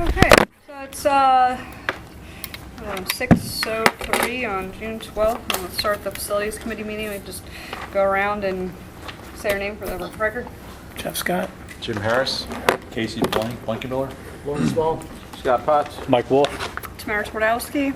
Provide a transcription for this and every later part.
Okay, so it's 6:03 on June 12th. And we'll start the Facilities Committee meeting. We just go around and say our name for the record. Jeff Scott. Jim Harris. Casey Blankenmiller. Lawrence Small. Scott Potts. Mike Wolf. Tamara Twardowski.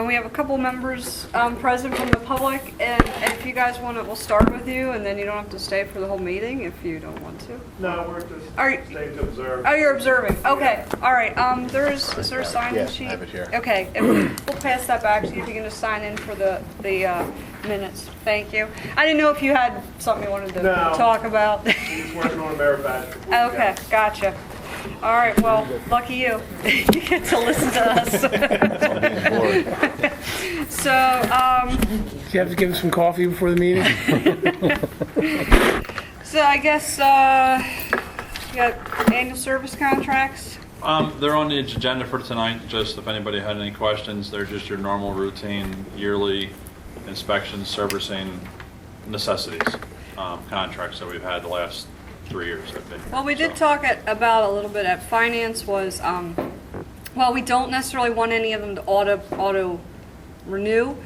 We have a couple members present from the public, and if you guys want it, we'll start with you, and then you don't have to stay for the whole meeting if you don't want to. No, we're just staying to observe. Oh, you're observing. Okay. All right. Is there a sign-in sheet? I have it here. Okay. We'll pass that back to you if you can just sign in for the minutes. Thank you. I didn't know if you had something you wanted to talk about. He's working on a merit badge. Okay. Gotcha. All right. Well, lucky you. You get to listen to us. So, You have to give him some coffee before the meeting? so I guess you got annual service contracts. They're on the agenda for tonight. Just if anybody had any questions, they're just your normal routine yearly inspections, servicing necessities contracts that we've had the last 3 years. Well, we did talk about a little bit at finance was, we don't necessarily want any of them to auto renew.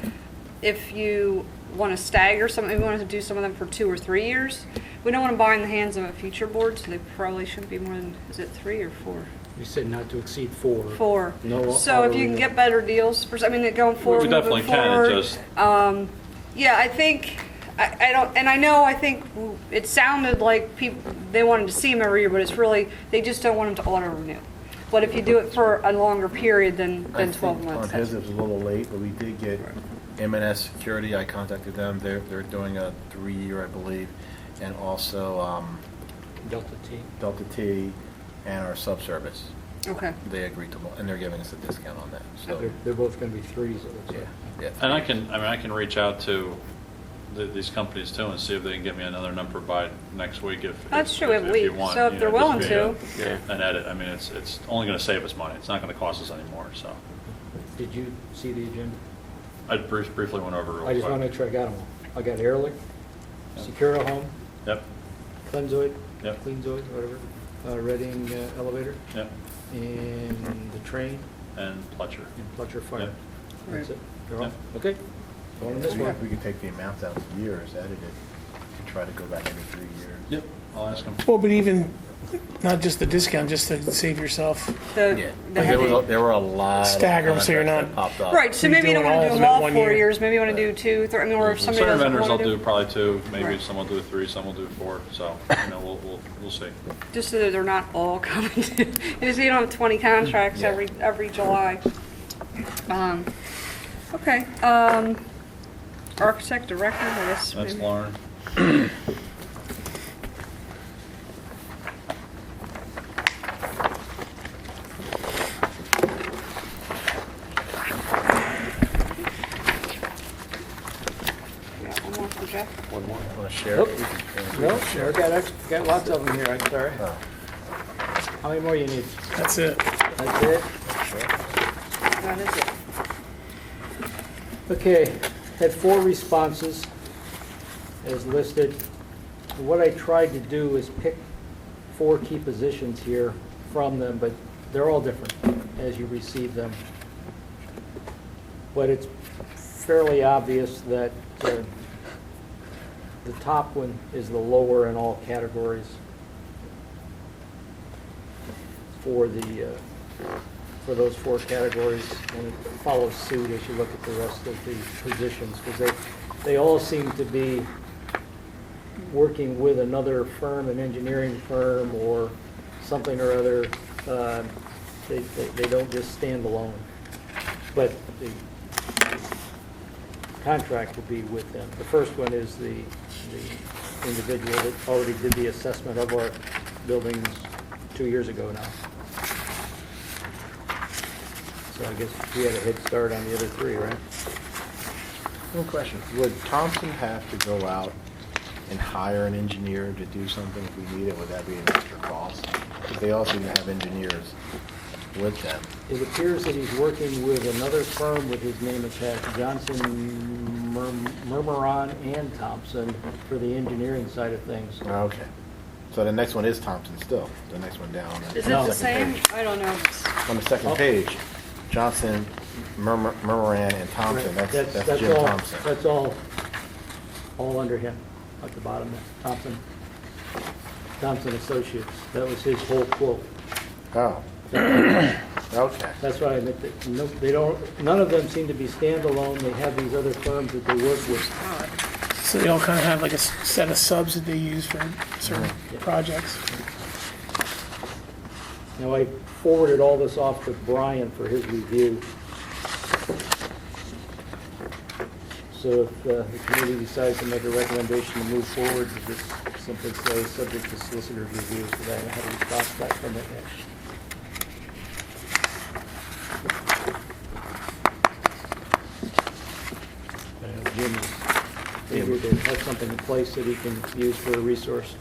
If you want to stagger some, we want to do some of them for 2 or 3 years. We don't want to bind the hands of a future board, so they probably shouldn't be more than, is it 3 or 4? You said not to exceed 4. 4. No So if you can auto get better deals, going forward, We definitely moving can. forward, It just yeah, I think, I think it sounded like they wanted to see them every year, but it's really, they just don't want them to auto-renew. But if you do it for a longer period than 12 months. On his, it was a little late, but we did get M&S Security. I contacted them. They're doing a 3-year, I believe, and also Delta T. Delta T and our subservice. Okay. They agreed to, and they're giving us a discount on that. So They're both going to be 3s, it looks like. yeah. and I can reach out to these companies too and see if they can get me another number by next week if That's true, we have a you week. want, So if they're just willing via to. an edit. I mean, it's only going to save us money. It's not going to cost us any more. So Did you see the agenda? I briefly went over it real I just quick. want to make sure I got them all. I got Airlick, Secura Home, Yep. Cleanzoid, Yep. Cleanzoid, whatever, Reading Elevator, Yep. and the train, And Pletcher. and Fletcher Fire. Yep. That's it? They're all? Yep. Okay. Going on this one. We could take the amounts out of years, edit it, and try to go back every 3 years. Yep. I'll ask them. Well, but even, not just the discount, just to save yourself. The There were a lot. Stagger 'em so you're contracts not- that popped up. Right, so You're maybe you don't doing want to all do of them them in all 1 4 year. years, maybe you want to do 2, 3, or if somebody Certain doesn't vendors want will to do probably 2, maybe Right. some will do 3, some will do 4. So we'll see. just so that they're not all coming to, just so you don't have 20 contracts Yeah. every July. Okay, architect director, I guess. That's maybe. Lauren. Yeah, one more for Jeff. Want to share? Nope. We can- No, sure, got lots of them here, I'm sorry. Oh. How many more you need? That's it. That's it? That is it. Okay, had 4 responses as listed. What I tried to do is pick 4 key positions here from them, but they're all different as you receive them. But it's fairly obvious that the top one is the lower in all categories for those 4 categories, and it follows suit as you look at the rest of the positions, because they all seem to be working with another firm, an engineering firm or something or other. They don't just stand alone. But the contract will be with them. The first one is the individual that already did the assessment of our buildings 2 years ago now. So I guess we had a head start on the other 3, right? One question, would Thompson have to go out and hire an engineer to do something if we need it? Would that be an extra cost? Because they all seem to have engineers with them. It appears that he's working with another firm with his name attached, Johnson, Murmuron and Thompson, for the engineering side of things. Okay. So the next one is Thompson still, the next one down. Is it No. the second same? page. I don't know. It's- On the second page, Johnson, Murmuran, and Thompson, that's Jim all- Thompson. That's all under him, at the bottom there, Thompson Associates. That was his whole quote. Oh, okay. That's why I admit that, no, they don't, none of them seem to be standalone. They have these other firms that they work with. So they all kind of have like a set of subs that they use for certain projects. Now, I forwarded all this off to Brian for his review. So if the committee decides to make a recommendation to move forward, you just simply say, subject to solicitor's review, so that I have a response back from it next. Jim is eager to have something in place that he can use for a resource.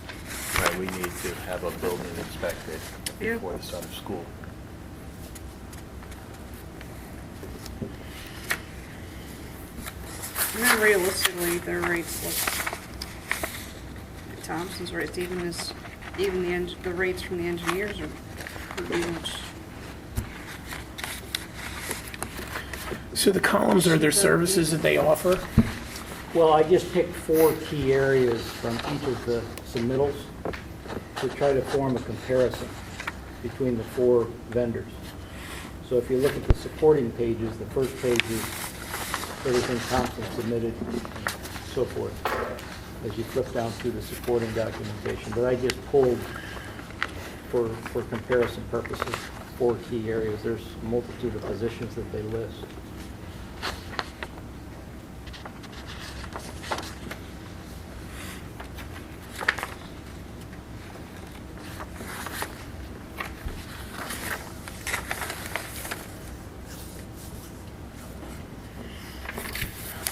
Right, we need to have a building inspected Yeah. before the start of school. I mean, realistically, their rates look, Thompson's rates, even the rates from the engineers are pretty much. So the columns are their services that they offer. Well, I just picked 4 key areas from each of the submittals to try to form a comparison between the 4 vendors. So if you look at the supporting pages, the first page is everything Thompson submitted, and so forth, as you flip down through the supporting documentation. But I just pulled, for comparison purposes, 4 key areas. There's a multitude of positions that they list.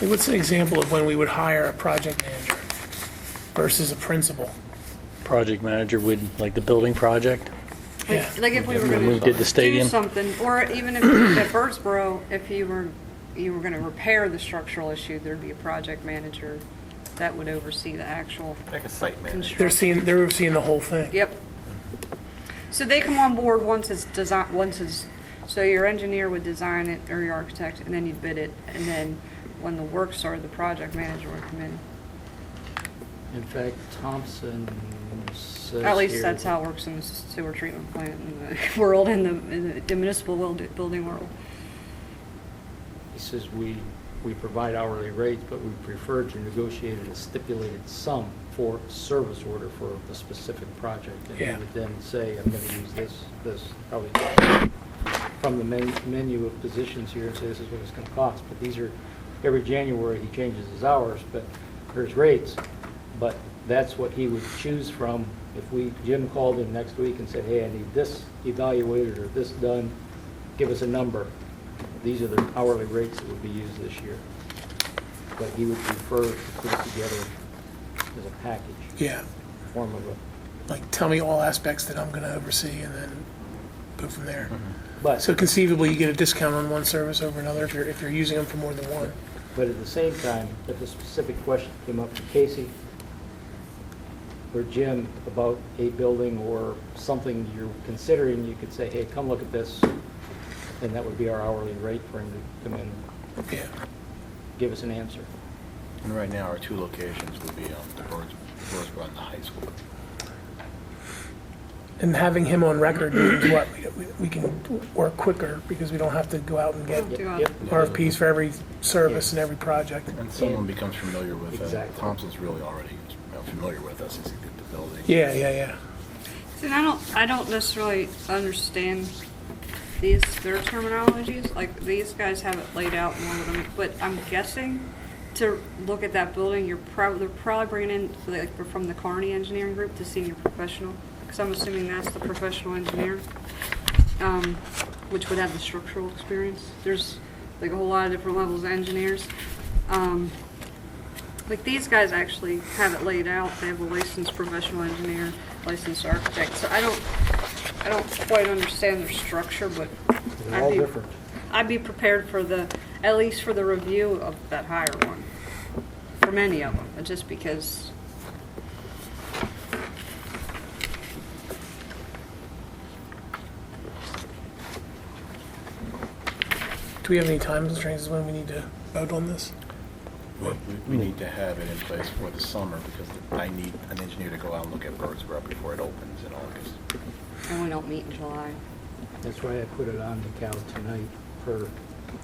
Like, what's an example of when we would hire a project manager versus a principal? Project manager would, like the building project. Yeah. Like if we were When we gonna did the do stadium. something, or even if at Birdsboro, if you were gonna repair the structural issue, there'd be a project manager that would oversee the actual Like a site manager. They're overseeing the whole thing. Yep. So they come on board once it's so your engineer would design it, or your architect, and then you'd bid it, and then when the work started, the project manager would come in. In fact, Thompson says At least here that's that- how it works in the sewer treatment plant in the world, in the municipal building world. He says we provide hourly rates, but we prefer to negotiate a stipulated sum for service order for the specific project. And he Yeah. would then say, I'm going to use this, probably from the menu of positions here, and say this is what it's going to cost. But these are, every January he changes his hours, but his rates. But that's what he would choose from if Jim called in next week and said, hey, I need this evaluated or this done, give us a number. These are the hourly rates that would be used this year. But he would prefer to put it together as a package, Yeah. form of a, Like, tell me all aspects that I'm going to oversee and then go from there. but, So conceivably, you get a discount on one service over another if you're using them for more than one. but at the same time, if a specific question came up to Casey or Jim about a building or something you're considering, you could say, hey, come look at this, and that would be our hourly rate for him to come in and Yeah. give us an answer. And right now, our 2 locations would be the Birdsboro and the high school. And having him on record means what? We can work quicker because we don't have to go out and get Yep. RFPs for every service and every project. And someone becomes familiar with it. Exactly. Thompson's really already familiar with us. He's did the building. Yeah. See, I don't necessarily understand their terminologies. Like, these guys have it laid out more than me, but I'm guessing to look at that building, they're probably bringing in, like, from the Kearney Engineering Group, the senior professional, because I'm assuming that's the professional engineer, which would have the structural experience. There's like a whole lot of different levels of engineers. Like, these guys actually have it laid out. They have a licensed professional engineer, licensed architect. So I don't quite understand their structure, but They're all different. I'd be prepared for at least for the review of that higher one, for many of them, just because Do we have any time constraints when we need to vote on this? We need to have it in place for the summer because I need an engineer to go out and look at Birdsboro before it opens in August. And we don't meet in July. That's why I put it on the Cal tonight per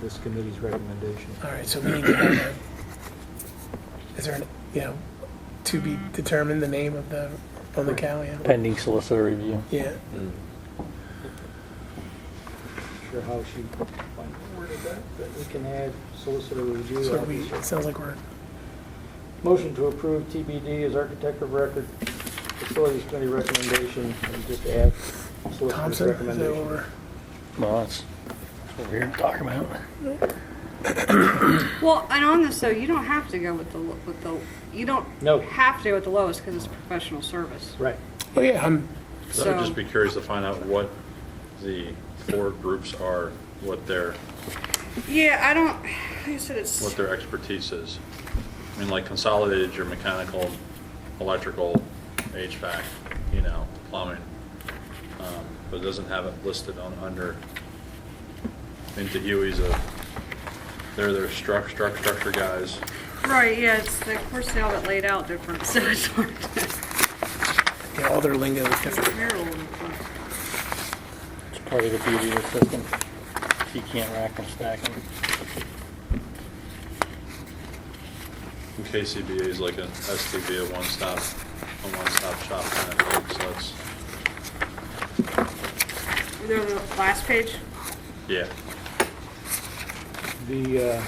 this committee's recommendation. All right, so we need to have a, is there, to be determined the name of the, on the cow, yeah? Pending solicitor review. Yeah, Sure how she worded that, but we can add solicitor review. so officer. it sounds like we're, Motion to approve TBD as architect of record, facilities committee recommendation, and just add solicitor's Thompson, is that recommendation. over? Well, that's what we're here to talk about. Well, and on this though, you don't have to go with the you don't No. have to go with the lowest because it's professional service. Right. Oh, yeah, So I'd just be curious to find out what the 4 groups are, what their Yeah, like I said, it's. what their expertise is. I mean, like consolidated, your mechanical, electrical, HVAC, plumbing. But it doesn't have it listed under, into Huey's, they're structure guys. Right, yeah, it's, of course, they all get laid out different, so it's hard to yeah, all their lingo is different. compare a little bit. It's part of the beauty of the system. You can't rack and stack them. And KCBA is like an STB, a one-stop shop kind of thing, so it's, They're the last page? yeah. The,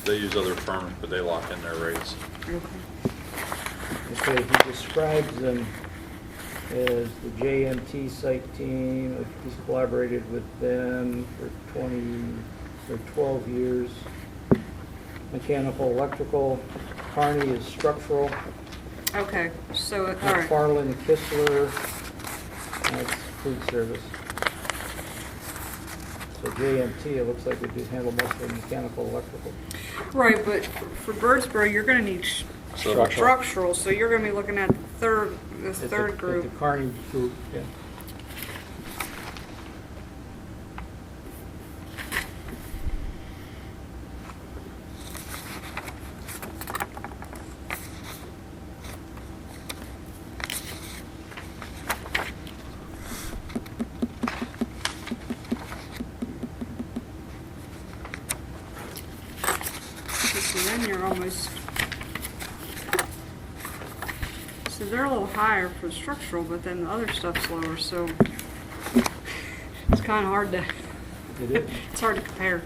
They use other firms, but they lock in their rates. Okay. okay, he describes them as the JMT site team. He's collaborated with them for 12 years. Mechanical, electrical. Carney is structural. Okay, so, all right. McFarland Kistler, that's food service. So JMT, it looks like we do handle most of the mechanical, electrical. Right, but for Birdsboro, you're gonna need structural, so you're gonna be looking at this At third the group. Carney group, yeah. So then you're almost, so they're a little higher for structural, but then the other stuff's lower, so it's kind of hard to, It is. it's hard to compare.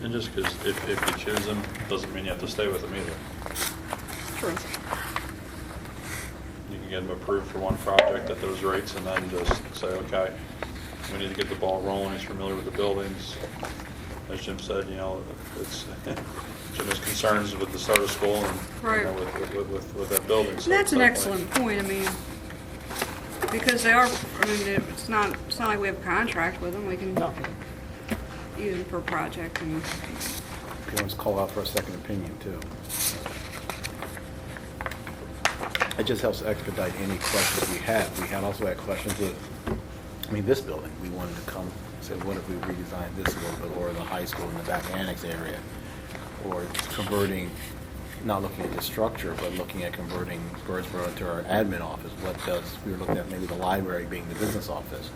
And just because if you choose them, doesn't mean you have to stay with them either. True. You can get them approved for one project at those rates and then just say, okay, we need to get the ball rolling. He's familiar with the buildings. As Jim said, it's, Jim has concerns with the start of school and, Right. with that building. So That's an definitely- excellent point, I mean, because they are, I mean, it's not like we have a contract with them, we can No. use them per project and. If you want to call out for a second opinion too. It just helps expedite any questions we have. We also had questions with, this building, we wanted to come, say, what if we redesigned this a little bit, or the high school in the back annex area, or converting, not looking at the structure, but looking at converting Birdsboro into our admin office. We were looking at maybe the library being the business office.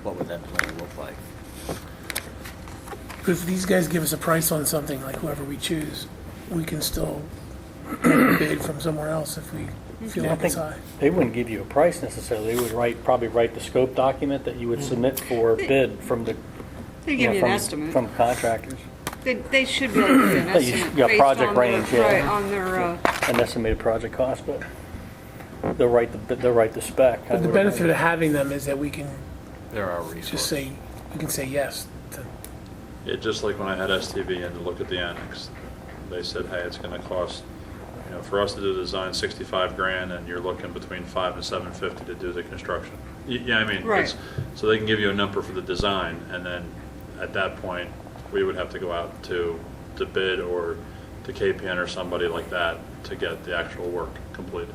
What would that plan look like? If these guys give us a price on something, like whoever we choose, we can still bid from somewhere else if we feel I like it's think high. they wouldn't give you a price necessarily. They would probably write the scope document that you would submit for bid from the, They you give know, you an from estimate. from contractors. They should be able to give you an Yeah, you- estimate. yeah, based project on their- range, yeah. Right, on their, An estimated project cost, but they'll write the spec. But the benefit of having them is that we can There are resources. just say, we can say yes to. Yeah, just like when I had STV in to look at the annex, they said, hey, it's going to cost, for us to do the design, $65,000, and you're looking between $500 and $750 to do the construction. Yeah, Right. so they can give you a number for the design, and then at that point, we would have to go out to bid or to KPN or somebody like that to get the actual work completed.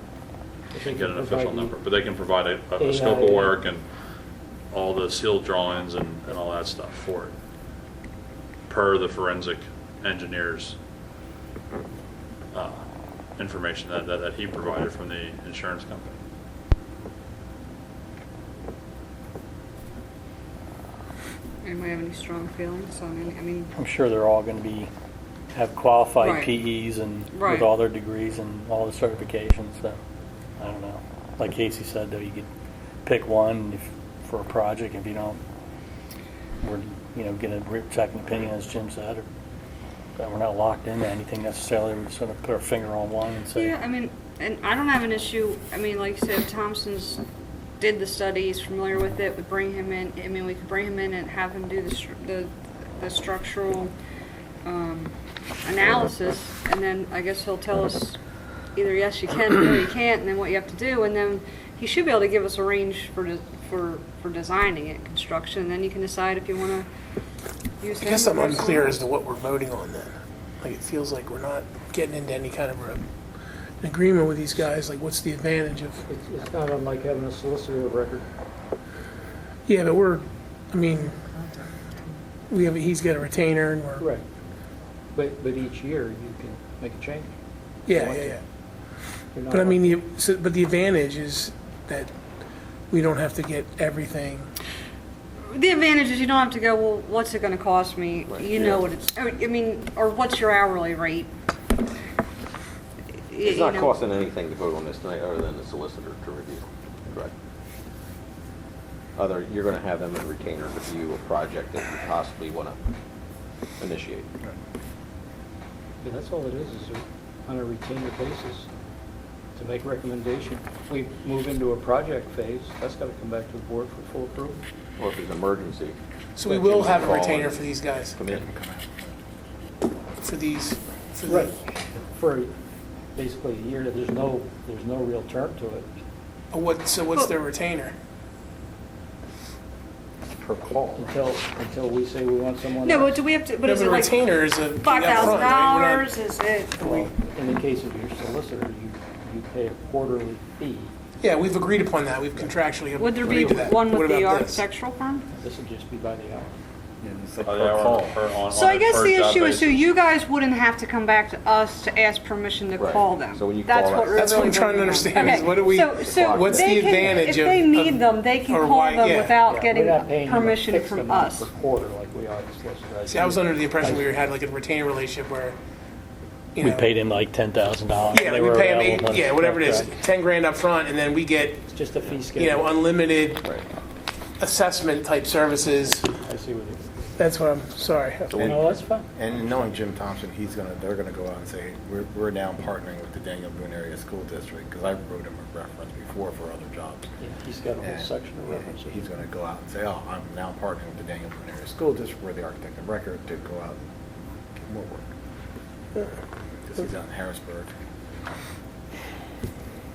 And get an official number, but they can provide a scope of work and all the sealed drawings and all that stuff for it, per the forensic engineer's information that he provided from the insurance company. Anybody have any strong feelings on any, I mean, I'm sure they're all going to have qualified Right. PEs and Right. with all their degrees and all the certifications, so, I don't know. Like Casey said, though, you could pick one for a project if you don't, get a second opinion, as Jim said, or that we're not locked into anything necessarily. We're just going to put our finger on one and say, yeah, I mean, and I don't have an issue, I mean, like you said, Thompson's did the study, he's familiar with it, we bring him in, I mean, we could bring him in and have him do the structural analysis, and then I guess he'll tell us either yes you can or no you can't, and then what you have to do, and then he should be able to give us a range for designing it, construction, and then you can decide if you want to use I him guess I'm or unclear someone. as to what we're voting on then. Like, it feels like we're not getting into any kind of an agreement with these guys. Like, what's the advantage of? It's not unlike having a solicitor of record. Yeah, but he's got a retainer and we're. Right. But each year you can make a change. Yeah. You're not But I mean, like- but the advantage is that we don't have to get everything. The advantage is you don't have to go, well, what's it going to cost me? You know what it's, I mean, or what's your hourly rate? It's not costing anything to vote on this tonight, other than the solicitor to review. Correct. You're going to have them in retainer to review a project that you possibly want to initiate. Yeah, that's all it is on a retainer basis to make recommendation. If we move into a project phase, that's got to come back to the board for full approval. Or if it's an emergency. So we then will Jim's have a call retainer and for these guys, Come in. for these. For Right. For basically a year, there's no real term to it. So what's their retainer? Per call. Until we say we want someone No, else. but do we have to, but No, is but it a like retainer is a $5,000? upfront, right? Is it? Well, in the case of your solicitor, you pay a quarterly fee. Yeah, we've agreed upon that. We've contractually Would there be agreed to that. one What with the about this? architectural firm? This would just be by the hour. Yeah, it's like By per the hour, call. on So I a guess per the job issue is, so basis. you guys wouldn't have to come back to us to ask permission to Right. call them. So when you That's call what us- we're That's what really I'm trying to voting on. understand is Okay, what do we, so what's they the can- advantage if they need them, they can or call why- them yeah. without Yeah, getting we're not paying them a permission fixed from amount us. Per quarter like we are the solicitor. See, I was under the impression we had like a retainer relationship where, you we know. paid him like $10,000. Yeah, They we were pay them available to- whatever it is, Okay. 10 grand up front, and then we get, It's just a fee schedule. unlimited Right. assessment type services. I see what it is. That's what I'm, sorry. No, that's fine. And knowing Jim Thompson, they're gonna go out and say, we're now partnering with the Daniel Boone Area School District, because I wrote him a reference before for other jobs. Yeah, he's got a whole And section of references. he's gonna go out and say, oh, I'm now partnering with the Daniel Boone Area School District, we're the architect of record, to go out and get more work. Because he's out in Harrisburg.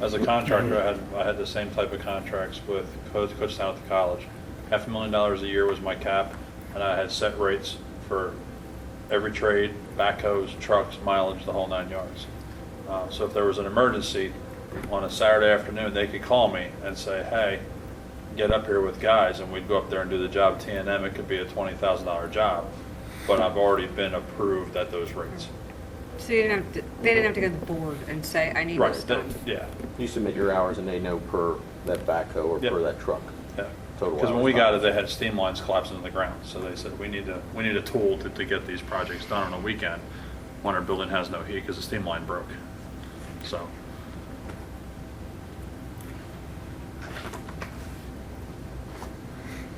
As a contractor, I had the same type of contracts with Kutztown at the college. $500,000 a year was my cap, and I had set rates for every trade, backhoes, trucks, mileage, the whole 9 yards. So if there was an emergency on a Saturday afternoon, they could call me and say, hey, get up here with guys, and we'd go up there and do the job. T&M, it could be a $20,000 job, but I've already been approved at those rates. So they didn't have to go to the board and say, I need Right, this done. yeah. You submit your hours and they know per that backhoe or Yep. per that truck. Yeah, Total because when hours. we got it, they had steam lines collapsing in the ground, so they said, we need a tool to get these projects done on a weekend when our building has no heat because the steam line broke, so.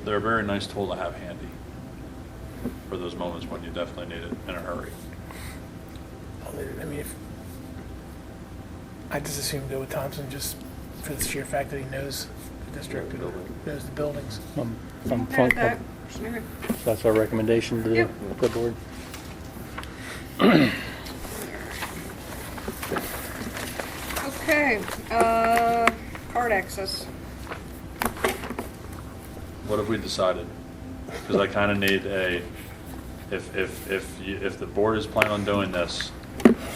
They're a very nice tool to have handy for those moments when you definitely need it in a hurry. I mean, I just assume go with Thompson just for the sheer fact that he knows the district, and knows the buildings. I'm Okay fine. with that. Okay. That's our recommendation to Yep. the board. Okay, card access. What have we decided? Because I kind of need if the board is planning on doing this,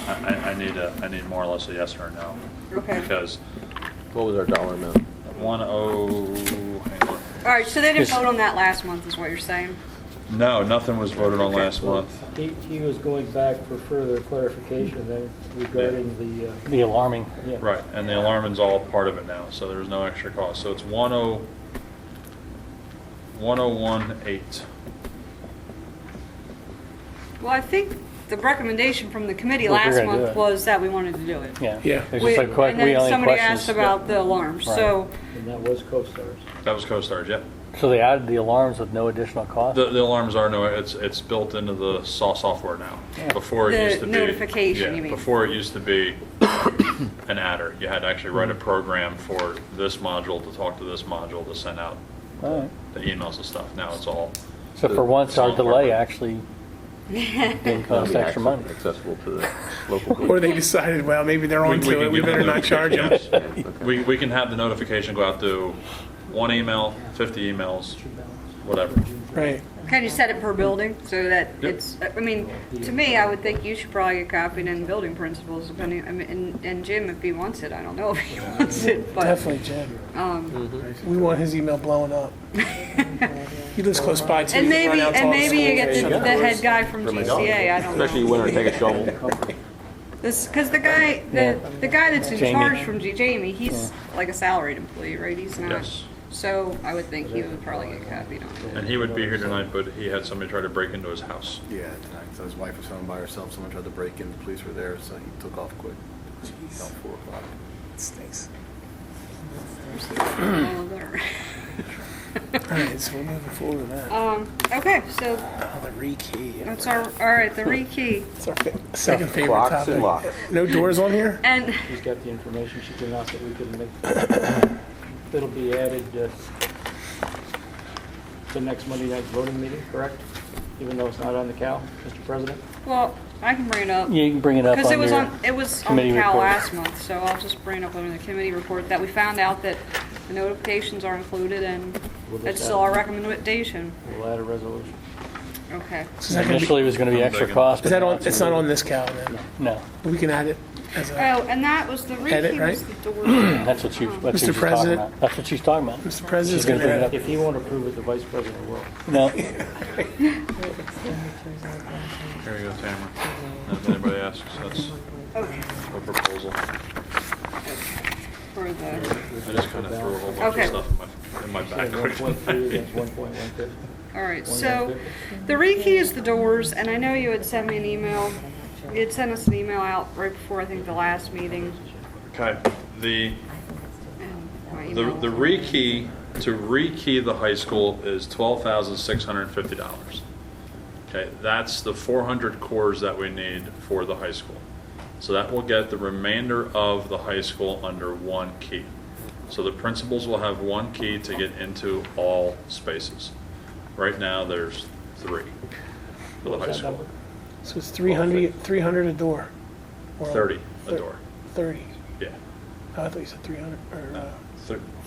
I need more or less a yes or a no. Okay. Because What was our dollar amount? hang on. All right, so they didn't vote on that last month, is what you're saying? No, nothing was voted on last month. He was going back for further clarification then regarding The alarming. yeah. Right, and the alarming's all part of it now, so there's no extra cost. So it's 1018. Well, I think the recommendation from the committee Well, if last you're gonna do month it. was that we wanted to do it. Yeah. Yeah. It's just like, And we then only somebody questions. asked about the alarms, Right. so, And that was CoStarz. That was CoStarz, yep. So they added the alarms with no additional cost? The alarms are no, it's built into the SAW software now. Before it The used to be. notification, yeah, you mean? Before it used to be an adder. You had to actually write a program for this module to talk to this module to send out All right. the emails and stuff. Now it's all, So for once, our Small delay corporate. actually didn't cost extra money. Accessible to the local. Or they decided, well, maybe they're on We to can it, we give them better not charge them. notifications. We can have the notification go out to 1 email, 50 emails, whatever. Right. can you set it per building so that Yep. it's, I mean, to me, I would think you should probably get copied in building principals, depending, I mean, and Jim, if he wants it, I don't know if he wants it, but, Definitely Jim. We want his email blowing up. He lives close by too. and He can run maybe, out to and all the maybe you schools. get the head guy from GCA, I don't know. Especially when I take a shovel. This, because the guy, the guy that's in Jamie. charge from Jamie, he's like a salaried employee, right? He's not. Yes. So I would think he would probably get copied on it. And he would be here tonight, but he had somebody try to break into his house. Yeah, tonight. So his wife was home by herself. Someone tried to break in. The police were there, so he took off quick. About 4 o'clock. Stinks. All there. All right, so we're moving forward with that. Okay, so Oh, the rekey. that's our, all right, the rekey. It's our second favorite Clocks topic. and locks. No doors on here? And, He's got the information she can out that we can make. It'll be added the next Monday night voting meeting, correct? Even though it's not on the Cal, Mr. President? well, I can bring it up. You can bring it up Because on it was your on, it was on committee the Cal report. last month, so I'll just bring it up on the committee report that we found out that the notifications are included and We'll just it's add still it. our recommendation. We'll add a resolution. Okay. So is that gonna be- Initially, it was going to be extra cost. Is that on, it's not on this cal then? No, We can add it as a, Oh, and that was the Edit, rekey right? was the door. that's what she, that's what Mr. she's talking President. about. That's what she's talking about. Mr. President's She's gonna gonna bring it add up. it. If he won't approve it, the Vice President will. No, Here you go, Tamara. If anybody asks, that's Okay. a proposal. For the, I just kind of threw a whole bunch Okay. of stuff in my back. 1.3 against 1.15. all right, so the rekey is the doors, and I know you had sent me an email. You had sent us an email out right before, I think, the last meeting. Okay, the And my email- rekey, to rekey the high school is $12,650. Okay, that's the 400 cores that we need for the high school. So that will get the remainder of the high school under one key. So the principals will have one key to get into all spaces. Right now, there's 3 for the high What's that school. number? so it's 300 a door. Or 30 a door, 30. yeah. Oh, I thought you said 300, or,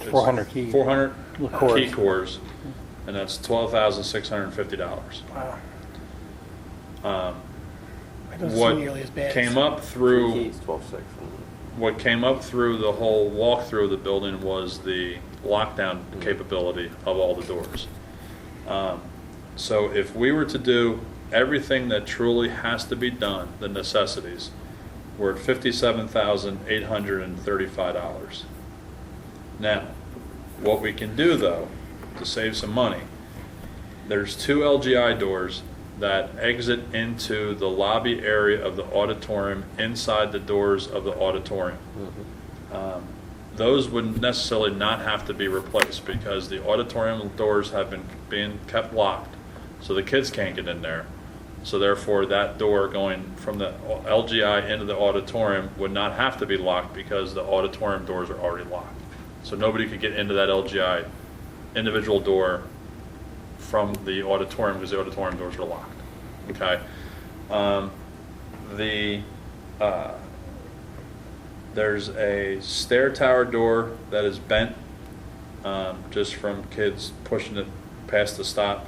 It's 400 keys. 400 Cores. key cores, and that's $12,650. wow. Um, That doesn't What seem nearly as bad. came up through, Keys, 12.6. what came up through the whole walkthrough of the building was the lockdown capability of all the doors. So if we were to do everything that truly has to be done, the necessities, we're at $57,835. Now, what we can do though, to save some money, there's 2 LGI doors that exit into the lobby area of the auditorium inside the doors of the auditorium. Those would necessarily not have to be replaced because the auditorium doors have been being kept locked, so the kids can't get in there. So therefore, that door going from the LGI into the auditorium would not have to be locked because the auditorium doors are already locked. So nobody could get into that LGI individual door from the auditorium because the auditorium doors are locked. Okay. There's a stair tower door that is bent just from kids pushing it past the stop.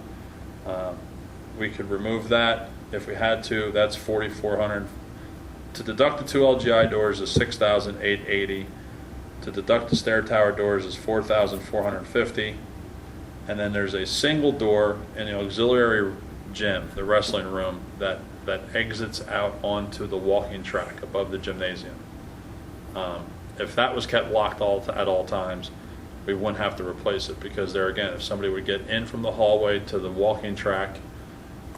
We could remove that if we had to. That's $4,400. To deduct the 2 LGI doors is $6,880. To deduct the stair tower doors is $4,450. And then there's a single door in the auxiliary gym, the wrestling room, that exits out onto the walking track above the gymnasium. If that was kept locked at all times, we wouldn't have to replace it, because there again, if somebody would get in from the hallway to the walking track,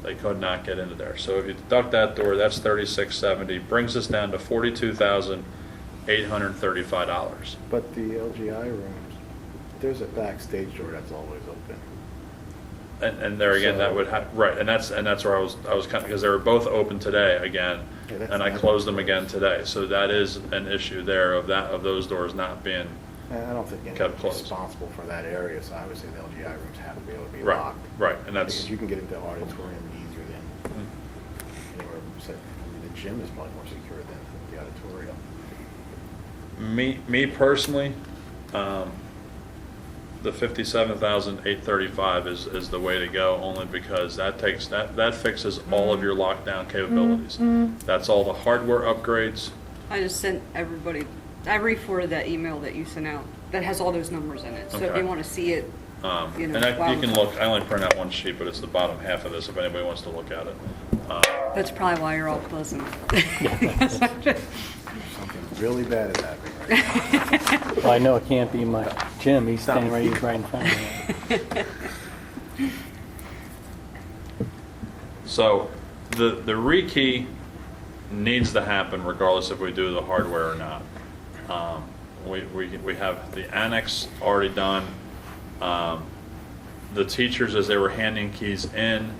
they could not get into there. So if you deduct that door, that's $3670, brings us down to $42,835. But the LGI rooms, there's a backstage door that's always open. And there again, that So- would have, right, and that's where I was kind of, because they were both open today again, Yeah, that's and I not- closed them again today. So that is an issue there of those doors not being, And I don't think Kept anyone's closed. responsible for that area, so obviously the LGI rooms have to be able to be right, locked. right, and that's, Because you can get into the auditorium easier than anywhere. So the gym is probably more secure than the auditorium. me personally, the $57,835 is the way to go, only because that fixes all of your lockdown capabilities. That's all the hardware upgrades. I just sent everybody, I re-forwarded that email that you sent out that has all those numbers in it. So if Okay. you want to see it, you know, And while you can we're look, I only print out one sheet, but it's the bottom half of this if anybody wants to look at it. That's probably why you're all pleasant. Something really bad is happening right now. Well, I know it can't be my Jim, he's standing right in front of me. So the rekey needs to happen regardless if we do the hardware or not. We have the annex already done. The teachers, as they were handing keys in,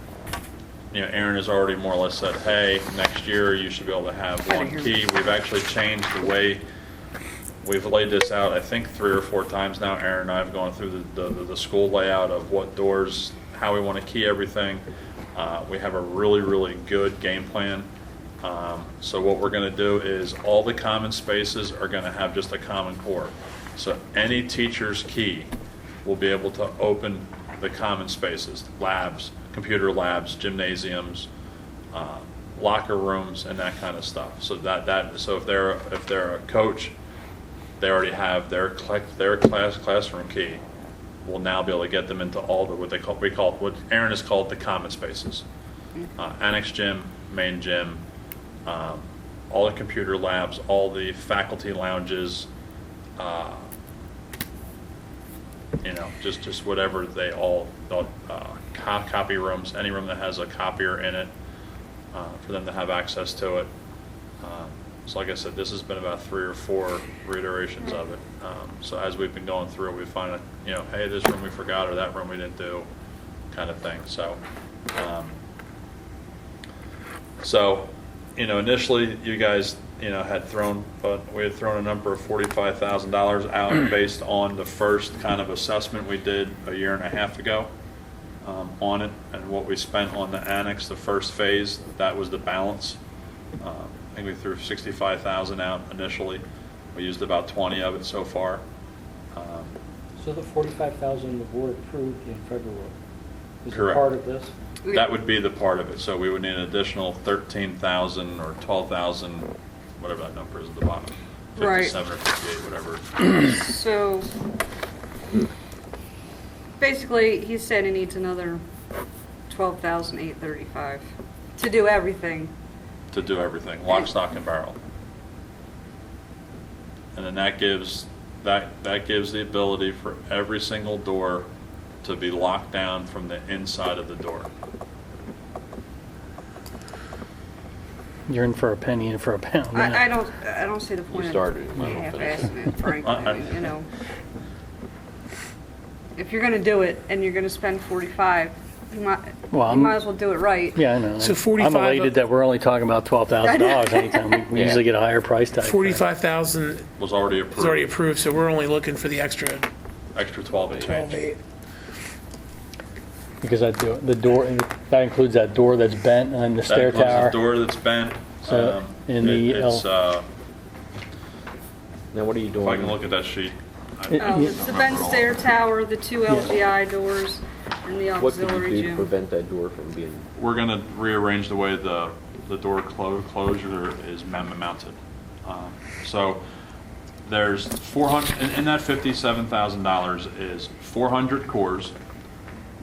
Aaron has already more or less said, hey, next year you should be able to have one key. We've actually changed the way we've laid this out, I think 3 or 4 times now. Aaron and I have gone through the school layout of what doors, how we want to key everything. We have a really, really good game plan. So what we're going to do is all the common spaces are going to have just a common core. So any teacher's key will be able to open the common spaces, labs, computer labs, gymnasiums, locker rooms, and that kind of stuff. So so if they're a coach, they already have their classroom key. We'll now be able to get them into all the what Aaron has called the common spaces, annex gym, main gym, all the computer labs, all the faculty lounges, just whatever they all copy rooms, any room that has a copier in it, for them to have access to it. So like I said, this has been about 3 or 4 reiterations of it. So as we've been going through, we find hey, this room we forgot or that room we didn't do, kind of thing. So, initially you guys, had thrown a number of $45,000 out based on the first kind of assessment we did a 1.5 years ago on it, and what we spent on the annex, the first phase, that was the balance. I think we threw $65,000 out initially. We used about 20 of it so far. So the 45,000 the board approved in February, is it Correct. part of this? That would be the part of it. So we would need an additional 13,000 or 12,000, whatever that number is at the bottom. Right. 57 or 58, whatever. So basically, he said he needs another $12,835 to do everything. To do everything, lock, stock, and barrel. And then that gives the ability for every single door to be locked down from the inside of the door. You're in for a penny and for a pound. I don't see the point started, of you might as well finish half-assing it, frankly. I mean, if you're going to do it and you're going to spend 45, you might as well do it right. Yeah, I know. So 45 I'm elated that we're only talking about $12,000 anytime. We Yeah. usually get a higher price tag. 45,000 Was already is approved. already approved, so we're only looking for the extra Extra 12,800. 12,800. Because the door, that includes that door that's bent and the That stair includes tower. the door that's bent. So, in the it's, Now, what are you doing? if I can look at that sheet. It- It's the bent stair tower, the 2 LGI doors, in the What can auxiliary you do to gym. prevent that door from being, We're going to rearrange the way the door closure is mounted. So there's 400, in that $57,000 is 400 cores,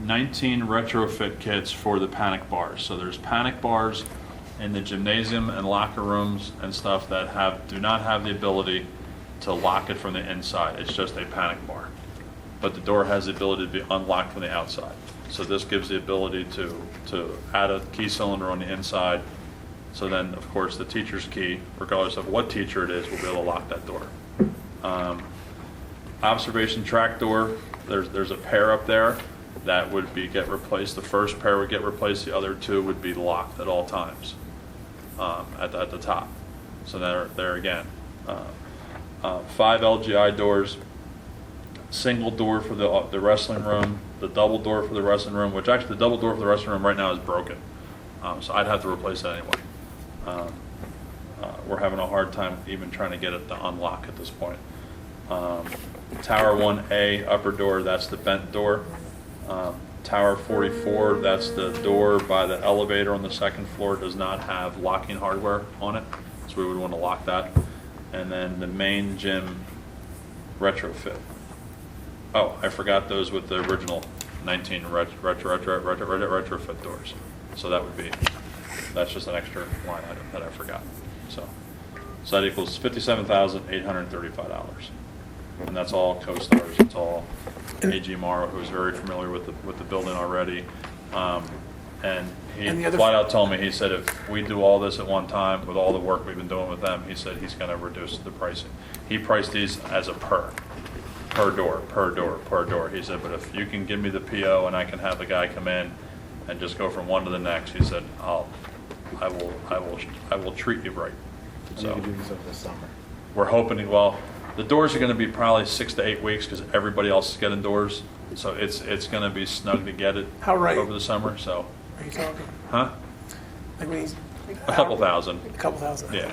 19 retrofit kits for the panic bars. So there's panic bars in the gymnasium and locker rooms and stuff that do not have the ability to lock it from the inside. It's just a panic bar. But the door has the ability to be unlocked from the outside. So this gives the ability to add a key cylinder on the inside. So then, of course, the teacher's key, regardless of what teacher it is, will be able to lock that door. Observation track door, there's a pair up there that would get replaced. The first pair would get replaced. The other two would be locked at all times at the top. So there again. 5 LGI doors, single door for the wrestling room, the double door for the wrestling room, which actually the double door for the wrestling room right now is broken. So I'd have to replace that anyway. We're having a hard time even trying to get it to unlock at this point. Tower 1A upper door, that's the bent door. Tower 44, that's the door by the elevator on the second floor, does not have locking hardware on it, so we would want to lock that. And then the main gym retrofit. Oh, I forgot those with the original 19 retrofit doors. So that's just an extra line item that I forgot. So that equals $57,835. And that's all CoStars. It's all A.G. Morrow, who's very familiar with the building already. And he And the other- flat out told me, he said, if we do all this at one time with all the work we've been doing with them, he said he's going to reduce the pricing. He priced these as a per door. He said, but if you can give me the PO and I can have the guy come in and just go from one to the next, he said, I will treat you right. and you So can do this over the summer? we're hoping, well, the doors are going to be probably 6 to 8 weeks because everybody else is getting doors. So it's going to be snug to get it How right? over the summer. So, Are you talking? huh? Like when he's A couple thousand. a couple thousand? Yeah.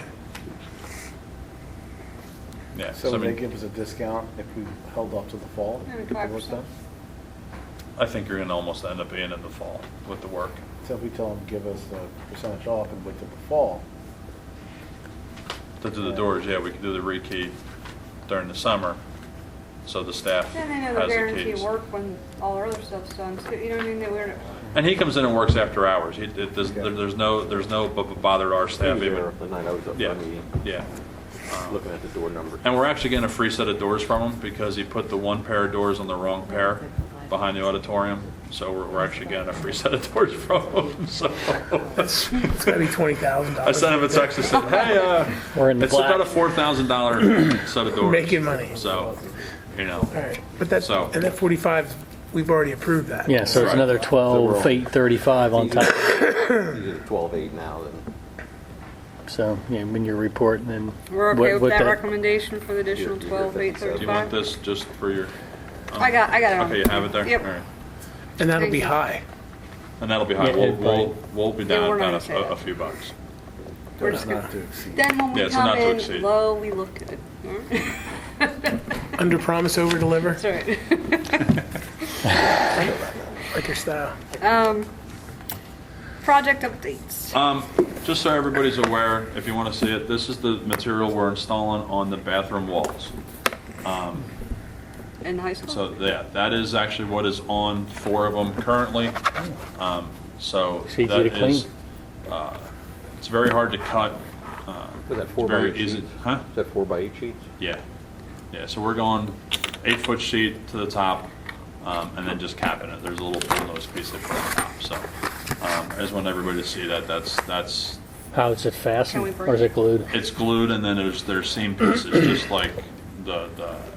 Yeah. So I would they mean, give us a discount if we held off to the fall? Maybe to get the work 5%. done? I think you're going to almost end up being in the fall with the work. So if we tell them, give us a percentage off and wait till the fall, To do the doors, yeah, we could do the rekey during the summer, so the staff Then they know the has the guarantee keys. work when all our other stuff's done too. You know what I mean? That we're And he comes in and works after hours. There's no bother to our he staff was there even. the night I was up Yeah, for a meeting, yeah. looking at the door numbers. And we're actually getting a free set of doors from him because he put the one pair of doors on the wrong pair behind the auditorium. So we're actually getting a free set of doors from him. So It's gotta be $20,000. I sent him a text and said, hey, We're in the it's about a black. $4,000 set of doors. Making money. So, you know. All right, but that, So- and that 45, we've already approved that. Yeah, so it's Right. another So we're on- 12,835 on top. He's at 12.8 now, then. So, yeah, when you report, and then. okay what- with what that recommendation for the additional You're 12,835. Do you want this just for your? I got it. Okay, you have it there? Yep. All right. And that'll be Thank you. high. And that'll be high. Yeah, We'll be Yeah, down we're not about gonna say that. a few bucks. We're it's just not gonna, to exceed. then when we Yeah, so come not to in exceed. low, we look good. Under promise, over deliver, That's right. like your style. Project updates. Just so everybody's aware, if you want to see it, this is the material we're installing on the bathroom walls. In high school? So yeah, that is actually what is on 4 of them currently. So It's easy that to clean. is, it's very hard to cut. Was that It's 4 by very 8 easy. sheets? Huh? Is that 4 by 8 sheets? Yeah. Yeah, so we're going 8-foot sheet to the top, and then just capping it. There's a little bullnose piece they put on top. So I just want everybody to see that that's How is it fastened, Can we break or is it glued? it's glued, and then there's seam pieces, just like the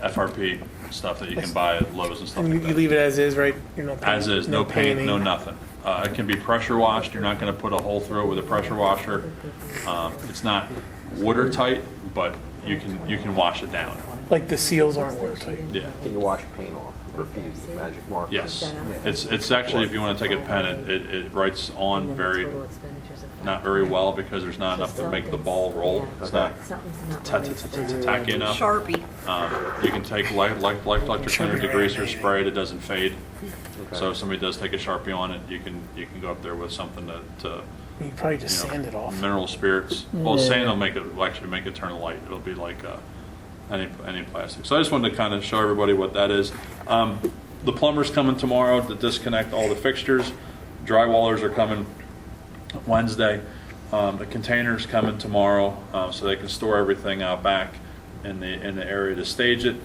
FRP stuff that you can buy at Lowe's and stuff And like you that. leave it as is, right? You're not As is, no paint, no nothing. It can be pressure washed. You're not going to put a hole through it with a pressure washer. It's not watertight, but you can wash it down. Like the seals aren't watertight. Yeah. Can you wash paint off? graffiti, magic marker. Yes. It's actually, if you want to take a pen, it writes on not very well because there's not enough to make the ball roll. It's not tacky enough. Sharpie. You can take electric cleaner degreaser, spray it, it doesn't fade. So if somebody does take a Sharpie on it, you can go up there with something to You probably just sand it off. mineral spirits. Well, sand will actually make it turn light. It'll be like any plastic. So I just wanted to kind of show everybody what that is. The plumber's coming tomorrow to disconnect all the fixtures. Drywallers are coming Wednesday. The container's coming tomorrow, so they can store everything out back in the area to stage it.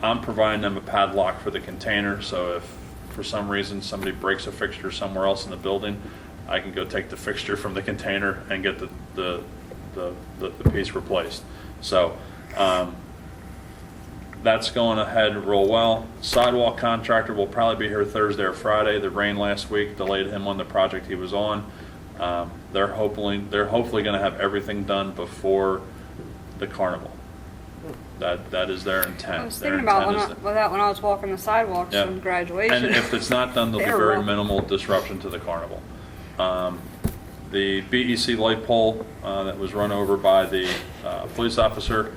I'm providing them a padlock for the container, so if for some reason somebody breaks a fixture somewhere else in the building, I can go take the fixture from the container and get the piece replaced. So that's going ahead real well. Sidewalk contractor will probably be here Thursday or Friday. The rain last week delayed him on the project he was on. They're hopefully going to have everything done before the carnival. That is their intent. I was thinking about that when I was walking the sidewalks Yep. in graduation. And if it's not done, there'll be They were very rough. minimal disruption to the carnival. The BEC light pole that was run over by the police officer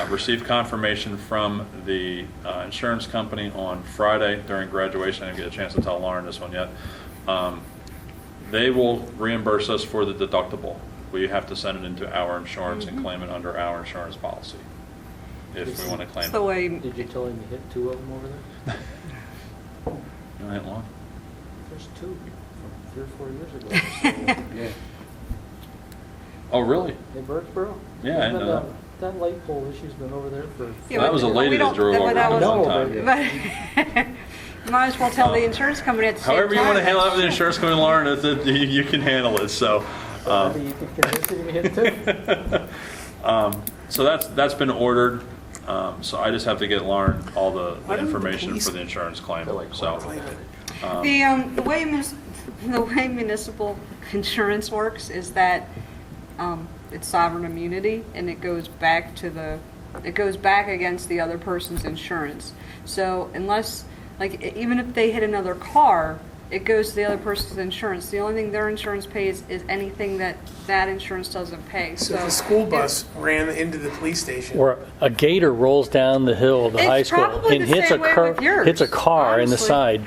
received confirmation from the insurance company on Friday during graduation. I didn't get a chance to tell Lauren this one yet. They will reimburse us for the deductible. We have to send it into our insurance and claim it under our insurance policy if we want to claim That's the it. way. Did you tell him you hit 2 of them over there? You know that long? There's 2 from 3 or 4 years ago. Yeah. Oh, really? In Birdsboro? Yeah, I know that. That light pole issue's been over there for. Yeah, That but- was a but lady we that don't- drove but over that it was- one No, time. But might as well tell the insurance company at the same time. However you want to handle it with the insurance company, Lauren, you can handle it. So, Maybe you could convince him to hit 2. so that's been ordered. So I just have to get Lauren all the Why don't the information police- for the insurance claim. They're like So, Claim it. The way municipal insurance works is that it's sovereign immunity, and it goes back against the other person's insurance. So unless, even if they hit another car, it goes to the other person's insurance. The only thing their insurance pays is anything that insurance doesn't pay. So if a school bus ran into the police station, Or a gator rolls down the hill of the It's high school probably and the hits same way with yours, hits a car in the honestly. side,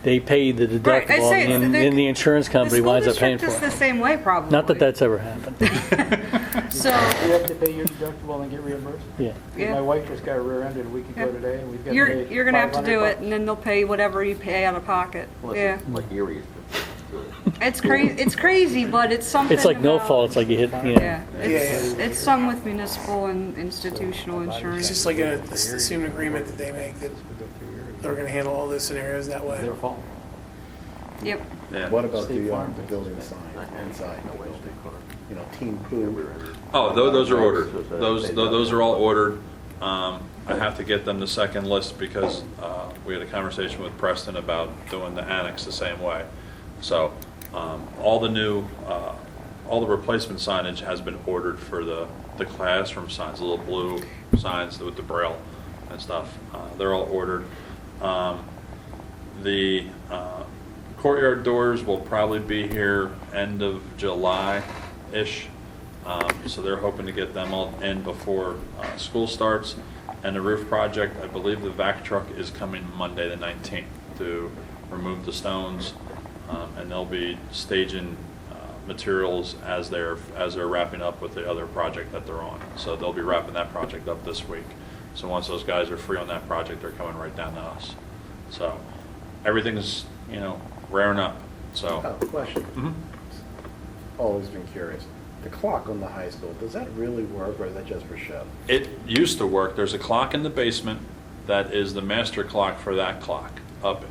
they pay the Right, I deductible, say, and then the insurance company winds up paying for The school district is the it. same way, probably. Not that that's ever happened. So, You have to pay your deductible and get reimbursed? Yeah. Yeah. My wife just got rear-ended a week ago Yeah. today, and we've got to pay you're gonna have to do it, $500. and then they'll pay whatever you pay out of pocket. Well, Yeah, it's like Erie. it's crazy. It's crazy, but it's something. It's like no about- fault, it's like you hit, Yeah, it's some with municipal and institutional it's insurance. just like an assumed agreement that they make that they're going to handle all those scenarios that way. Their fault. Yep. yeah. What about State the Farm. building sign inside the building? You know, Team Pooh. Oh, those are ordered. Those are all ordered. I have to get them the second list because we had a conversation with Preston about doing the annex the same way. So all the replacement signage has been ordered for the classroom signs, the little blue signs with the braille and stuff. They're all ordered. The courtyard doors will probably be here end of July-ish. So they're hoping to get them all in before school starts. And the roof project, I believe the vac truck is coming Monday the 19th to remove the stones. And they'll be staging materials as they're wrapping up with the other project that they're on. So they'll be wrapping that project up this week. So once those guys are free on that project, they're coming right down to us. So everything's, raring up. So. Oh, question. Mhm. Always been curious. The clock on the high school, does that really work or is that just for show? It used to work. There's a clock in the basement that is the master clock for that clock up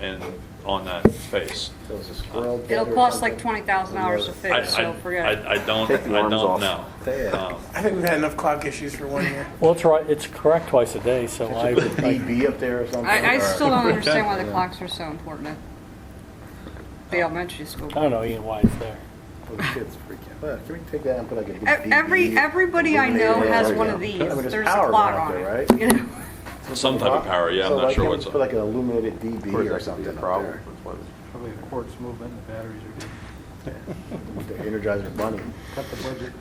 on that face. So is a squirrel dead It'll or cost like something? $20,000 to fix, so forget it. I don't Take the arms off. know. Yeah. I think we've had enough clock issues for 1 year. Well, it's right, it's correct twice a day, so I Put would, DB up there or something? I or- still don't understand why the clocks are so important at the elementary school. I don't know even why it's there. Well, the kids freak out. Well, can we take that and put like a big DB? Everybody I know has one of these. I mean, there's There's a power clock out on there, it. right? You know? Some type of power, yeah, I'm So not like sure him what's. Put like an illuminated Of course, DB that or could be something a up problem. there. That's why Probably the courts move in, the batteries are good. With the Energizer Bunny. Cut the budget.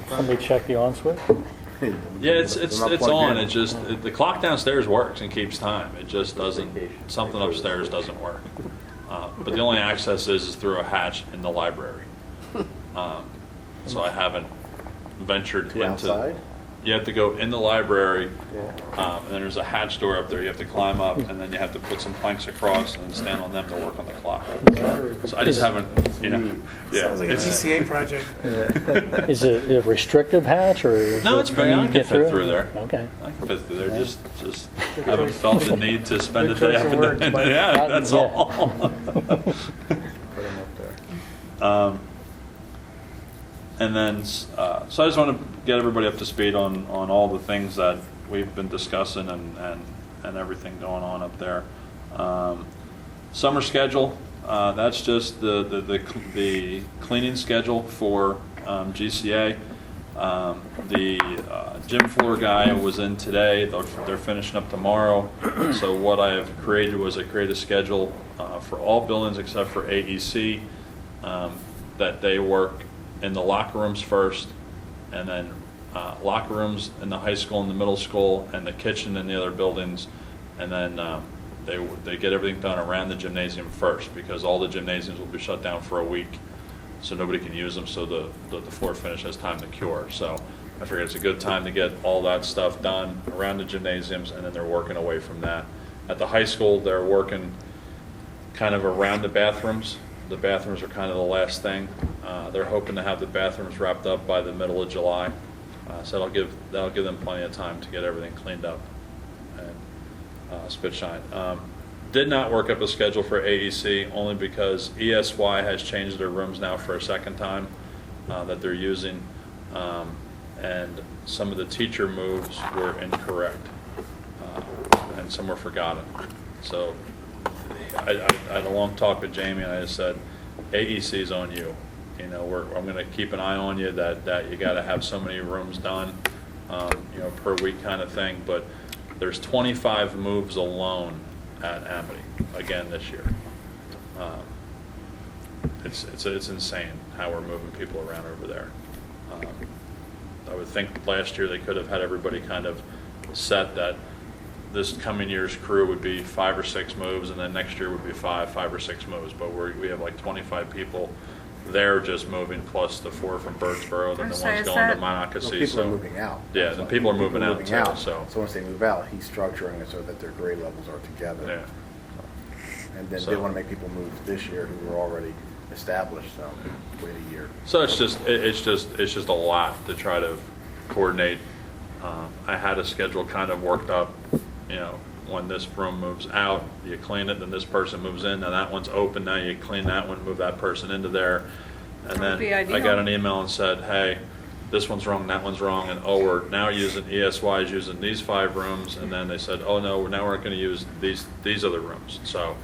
Somebody check the on switch? Yeah, it's They're not plugged on. in. It just the clock downstairs works and keeps time. It just doesn't. Something upstairs doesn't work. But the only access is through a hatch in the library. So I haven't ventured To into. outside? You have to go in the library, Yeah. and then there's a hatch door up there. You have to climb up, and then you have to put some planks across and stand on them to work on the clock. So I just haven't, yeah. Sounds like a it's- GCA project. Is it a restrictive hatch or? is No, it- it's very. I you can get fit through there. Okay. I can fit through there. Just haven't felt the need to spend a Good day choice up of in words, the. but- Yeah, that's Yeah. all. Put them up there. And then, so I just want to get everybody up to speed on all the things that we've been discussing and everything going on up there. Summer schedule, that's just the cleaning schedule for GCA. The gym floor guy was in today. They're finishing up tomorrow. So what I have created was I created a schedule for all buildings except for AEC, that they work in the locker rooms first, and then locker rooms in the high school and the middle school, and the kitchen in the other buildings, and then they get everything done around the gymnasium first, because all the gymnasiums will be shut down for a week, so nobody can use them, so the floor finish has time to cure. So I figured it's a good time to get all that stuff done around the gymnasiums, and then they're working away from that. At the high school, they're working kind of around the bathrooms. The bathrooms are kind of the last thing. They're hoping to have the bathrooms wrapped up by the middle of July. So that'll give them plenty of time to get everything cleaned up and spit shine. Did not work up a schedule for AEC only because ESY has changed their rooms now for a second time that they're using, and some of the teacher moves were incorrect and some were forgotten. So I had a long talk with Jamie, and I just said, AEC's on you. I'm going to keep an eye on you that you got to have so many rooms done, per week kind of thing. But there's 25 moves alone at Amity again this year. It's insane how we're moving people around over there. I would think last year they could have had everybody kind of set that this coming year's crew would be 5 or 6 moves, and then next year would be 5 or 6 moves. But we have like 25 people there just moving, plus the 4 from Birdsboro, then the So ones is going that- to Well, Monocacy. people So are moving out. Yeah, the people are moving out too. So once they move out, he's structuring it so that their grade levels are together. yeah. And then So- they want to make people move this year who were already established, so wait a year. So it's just a lot to try to coordinate. I had a schedule kind of worked up, when this room moves out, you clean it, then this person moves in, now that one's open, now you clean that one, move that person into there. And That then would be I ideal. got an email and said, hey, this one's wrong, that one's wrong, and we're now using, ESY is using these 5 rooms, and then they said, oh no, now we're going to use these other rooms. So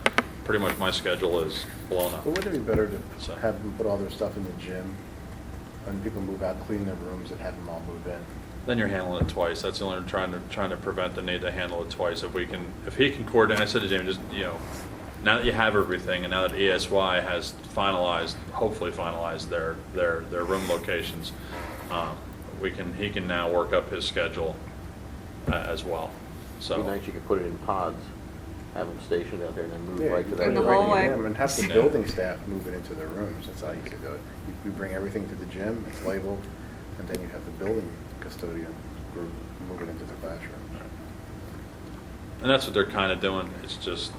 pretty much my schedule is blown up. But wouldn't it be better So- to have them put all their stuff in the gym, when people move out, clean their rooms, and have them all move in? Then you're handling it twice. That's the only trying to prevent the need to handle it twice. If he can coordinate, I said to Jamie, just now that you have everything, and now that ESY has hopefully finalized their room locations, he can now work up his schedule as well. It'd be So nice you could put it in pods, have them stationed out there and then move Yeah, right to you that. In the bring it hallway. in, and have the Yeah. building staff move it into their rooms, that's how you could do it. You bring everything to the gym, it's labeled, and then you have the building custodian group move it into the classroom. and that's what they're kind of doing. It's just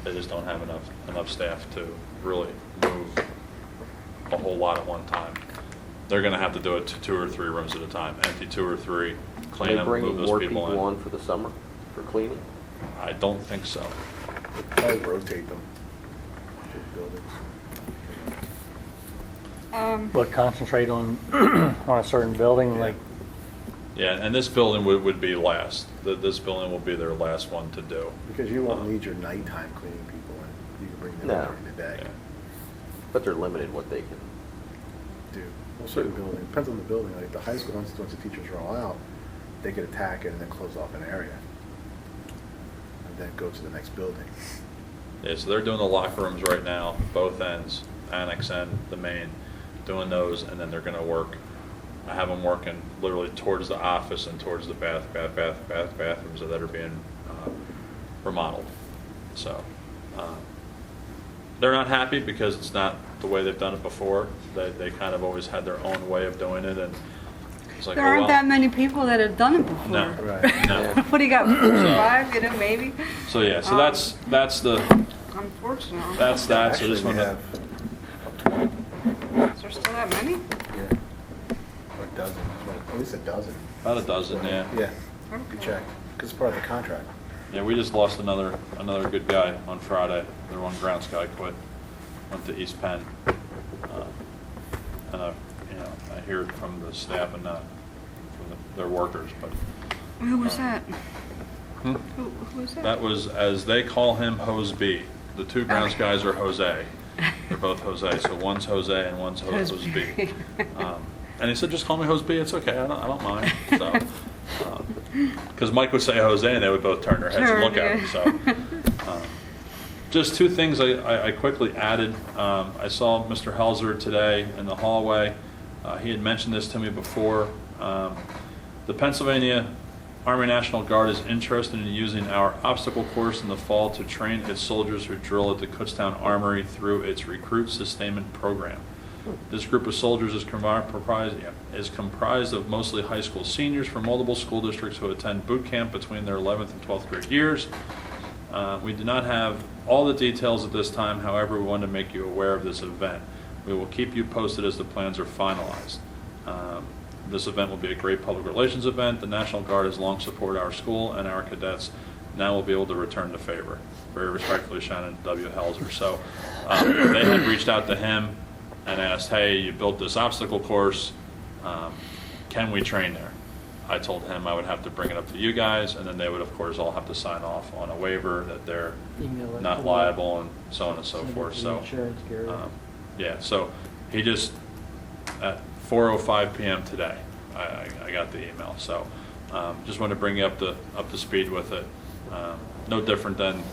they just don't have enough staff to really move a whole lot at one time. They're going to have to do it to 2 or 3 rooms at a time, empty 2 or 3, Are clean they them, move bringing those more people people in. on for the summer for cleaning? I don't think so. Probably rotate them to buildings. But concentrate on, on a certain building, like, Yeah, and this building would be last. This building will be their last one to do. Because you won't need your nighttime cleaning people in, you can bring them No. in during the day. Yeah. But they're limited what they can. Do. Well, certain building, depends on the building, like the high school, once the teachers roll out, they could attack it and then close off an area. and then go to the next building. Yeah, so they're doing the locker rooms right now, both ends, annex and the main, doing those, and then they're gonna work. I have them working literally towards the office and towards the bathrooms that are being remodeled. So, they're not happy because it's not the way they've done it before. They kind of always had their own way of doing it, and it's like, There oh, aren't well. that many people that have done it before. No, Right. no. What do you got, 5, maybe? So yeah, so that's the, Unfortunately. that's that, so Actually, just we want have to, Is there still that many? yeah, a dozen, at least a dozen. about a dozen, yeah. Yeah, you check, because it's part of the contract. Yeah, we just lost another good guy on Friday. Their one grounds guy quit, went to East Penn. And I hear it from the staff and their workers, but Who was that? Hmm? Who was that? that was, as they call him, Hose B. The two grounds guys are Jose. They're both Jose, so one's Jose and one's Hose B. And he said, just call me Hose B, it's okay, I don't mind. So, because Mike would say Jose and they would both turn their heads and look at him, so. Just two things I quickly added. I saw Mr. Helzer today in the hallway. He had mentioned this to me before. The Pennsylvania Army National Guard is interested in using our obstacle course in the fall to train its soldiers who drill at the Kutztown Armory through its recruit sustainment program. This group of soldiers is comprised of mostly high school seniors from multiple school districts who attend boot camp between their 11th and 12th grade years. We do not have all the details at this time, however, we want to make you aware of this event. We will keep you posted as the plans are finalized. This event will be a great public relations event. The National Guard has long supported our school and our cadets. Now we'll be able to return the favor. Very respectfully, Shannon W. Helzer. So they had reached out to him and asked, hey, you built this obstacle course. Can we train there? I told him I would have to bring it up to you guys, and then they would, of course, all have to sign off on a waiver that they're Email it not to me. liable and so on and so Send it forth. to the So, insurance carrier. yeah, so he just, at 4:05 p.m. today, I got the email. So just wanted to bring you up to speed with it. No different than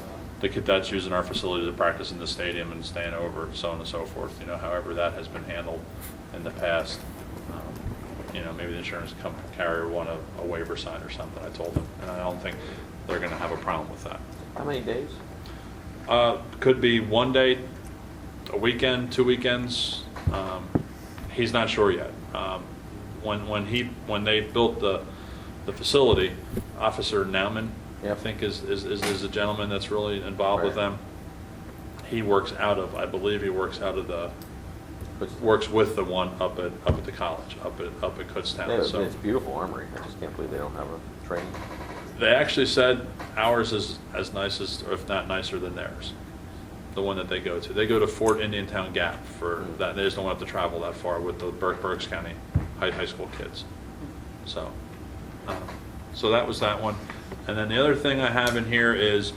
the cadets using our facility to practice in the stadium and staying over, so on and so forth. However that has been handled in the past. Maybe the insurance carrier want a waiver sign or something, I told them. And I don't think they're going to have a problem with that. How many days? Could be one day, a weekend, 2 weekends. He's not sure yet. When they built the facility, Officer Nauman, I think is a gentleman that's really involved with Right. them. He works out of, I believe he works with the one up at the college, up at Kutztown. So It's a beautiful armory. I just can't believe they don't have a training. they actually said ours is as nice as, if not nicer than theirs. The one that they go to. They go to Fort Indiantown Gap for that. They just don't have to travel that far with the Berks County high school kids. So that was that one. And then the other thing I have in here is,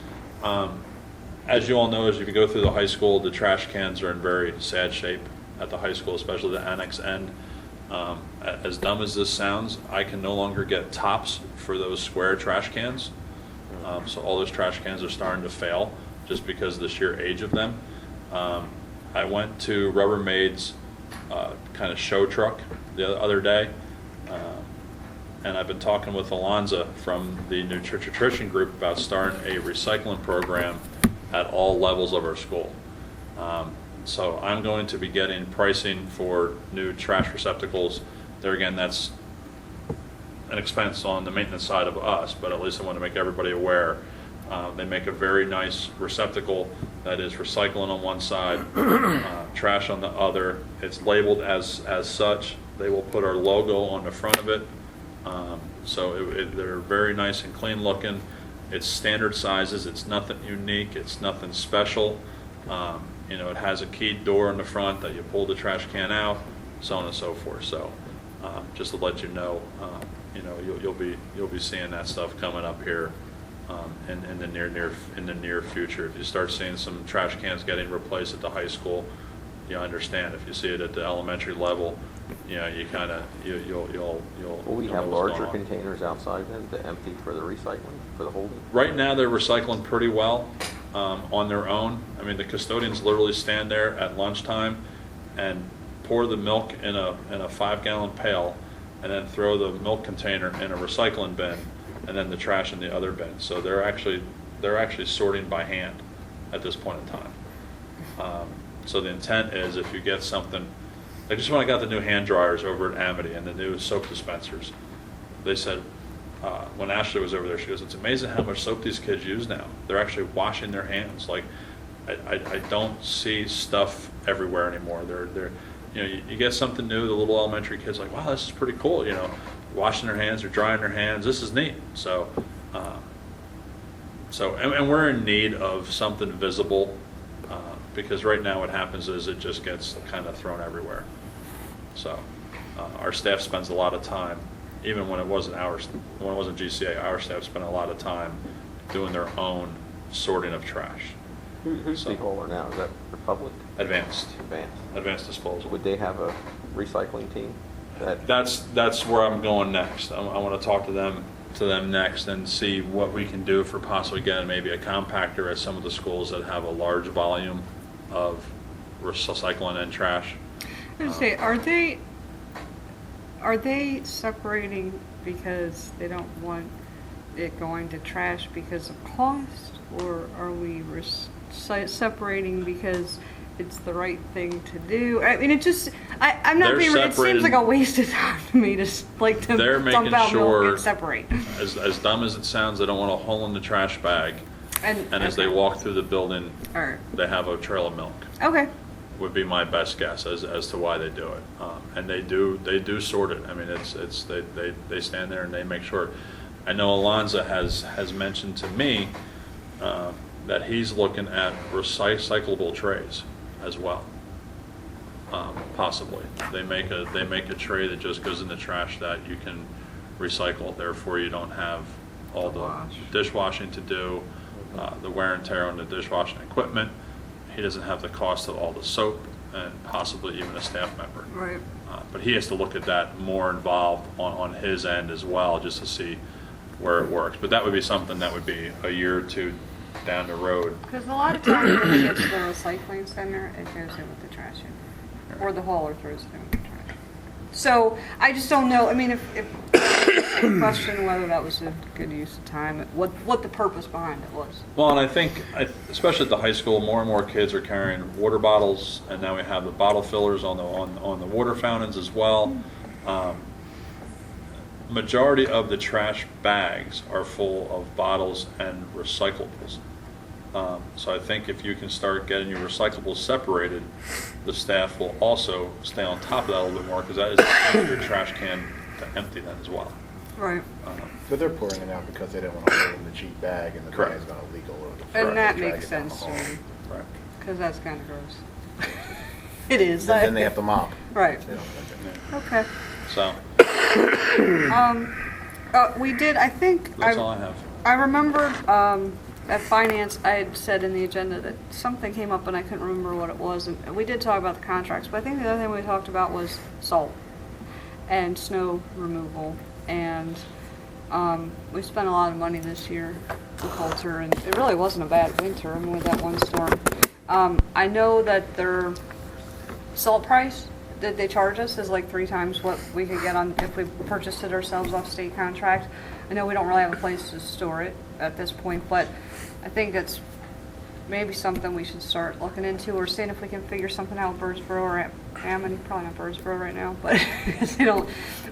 as you all know, as if you go through the high school, the trash cans are in very sad shape at the high school, especially the annex end. As dumb as this sounds, I can no longer get tops for those square trash cans. So all those trash cans are starting to fail just because of the sheer age of them. I went to Rubbermaid's kind of show truck the other day, and I've been talking with Alonza from the nutrition group about starting a recycling program at all levels of our school. So I'm going to be getting pricing for new trash receptacles. There again, that's an expense on the maintenance side of us, but at least I want to make everybody aware. They make a very nice receptacle that is recycling on one side, trash on the other. It's labeled as such. They will put our logo on the front of it. So they're very nice and clean looking. It's standard sizes. It's nothing unique. It's nothing special. It has a keyed door in the front that you pull the trash can out, so on and so forth. So just to let you know, you'll be seeing that stuff coming up here in the near future. If you start seeing some trash cans getting replaced at the high school, you understand. If you see it at the elementary level, you know, you kind of, you'll. Will we you'll have know what's larger going on. containers outside then to empty for the recycling, for the holding? Right now, they're recycling pretty well on their own. I mean, the custodians literally stand there at lunchtime and pour the milk in a 5-gallon pail, and then throw the milk container in a recycling bin, and then the trash in the other bin. So they're actually sorting by hand at this point in time. So the intent is, if you get something, like just when I got the new hand dryers over at Amity and the new soap dispensers, they said, when Ashley was over there, she goes, "It's amazing how much soap these kids use now. They're actually washing their hands. Like, I don't see stuff everywhere anymore. They're you know, you get something new, the little elementary kids like, wow, this is pretty cool. You know, washing their hands or drying their hands. This is neat." So, and we're in need of something visible, because right now what happens is it just gets kind of thrown everywhere. So, our staff spends a lot of time, even when it wasn't GCA, our staff spent a lot of time doing their own sorting of trash. Who's So- the hauler now? Is that Republic? Advanced Advanced. disposal. Would they have a recycling team? That's where I'm going next. I want to talk to them next and see what we can do for possibly getting maybe a compactor at some of the schools that have a large volume of recycling and trash. I was gonna say, are they separating because they don't want it going to trash because of cost, or are we separating because it's the right thing to do? I mean, I'm not They're being. It separated- seems like a waste of time to me to They're dump making out milk sure, and separate. as dumb as it sounds, they don't want a hole in the trash bag. And as they okay. walk through the building, All right. they have a trail of milk. Okay. Would be my best guess as to why they do it. And they do sort it. I mean, they stand there and they make sure. I know Alonzo has mentioned to me that he's looking at recyclable trays as well. Possibly, they make a tray that just goes in the trash that you can recycle. Therefore, you don't have all the dishwashing to do, the wear and tear on the dishwashing equipment. He doesn't have the cost of all the soap and possibly even a staff member. Right. But he has to look at that more involved on his end as well, just to see where it works. But that would be something that would be a year or two down the road. Because a lot of times when it gets to the recycling center, it goes in with the trash in, or the hauler throws it in with the trash. So I just don't know. I mean, if question whether that was a good use of time, what the purpose behind it was. Well, and I think, especially at the high school, more and more kids are carrying water bottles, and now we have the bottle fillers on the water fountains as well. Majority of the trash bags are full of bottles and recyclables. So I think if you can start getting your recyclables separated, the staff will also stay on top of that a little bit more, because that is your trash can to empty that as well. Right. But they're pouring it out because they don't want to hold in the cheap bag, and the Correct. bag's going to leak all over the front. And that They drag makes it down the sense to hall. me, Right. because that's kind of gross. It is. Then they have to mop. Right. They don't like it. Okay. So We did, I think. that's all I have. I remembered at finance, I had said in the agenda that something came up and I couldn't remember what it was. And we did talk about the contracts, but I think the other thing we talked about was salt and snow removal. And we spent a lot of money this year in Coulter, and it really wasn't a bad winter, I mean, with that one storm. I know that their salt price that they charge us is like 3 times what we could get on if we purchased it ourselves off state contract. I know we don't really have a place to store it at this point, but I think it's maybe something we should start looking into, or seeing if we can figure something out with Birdsboro or at Amity. Probably not Birdsboro right now, but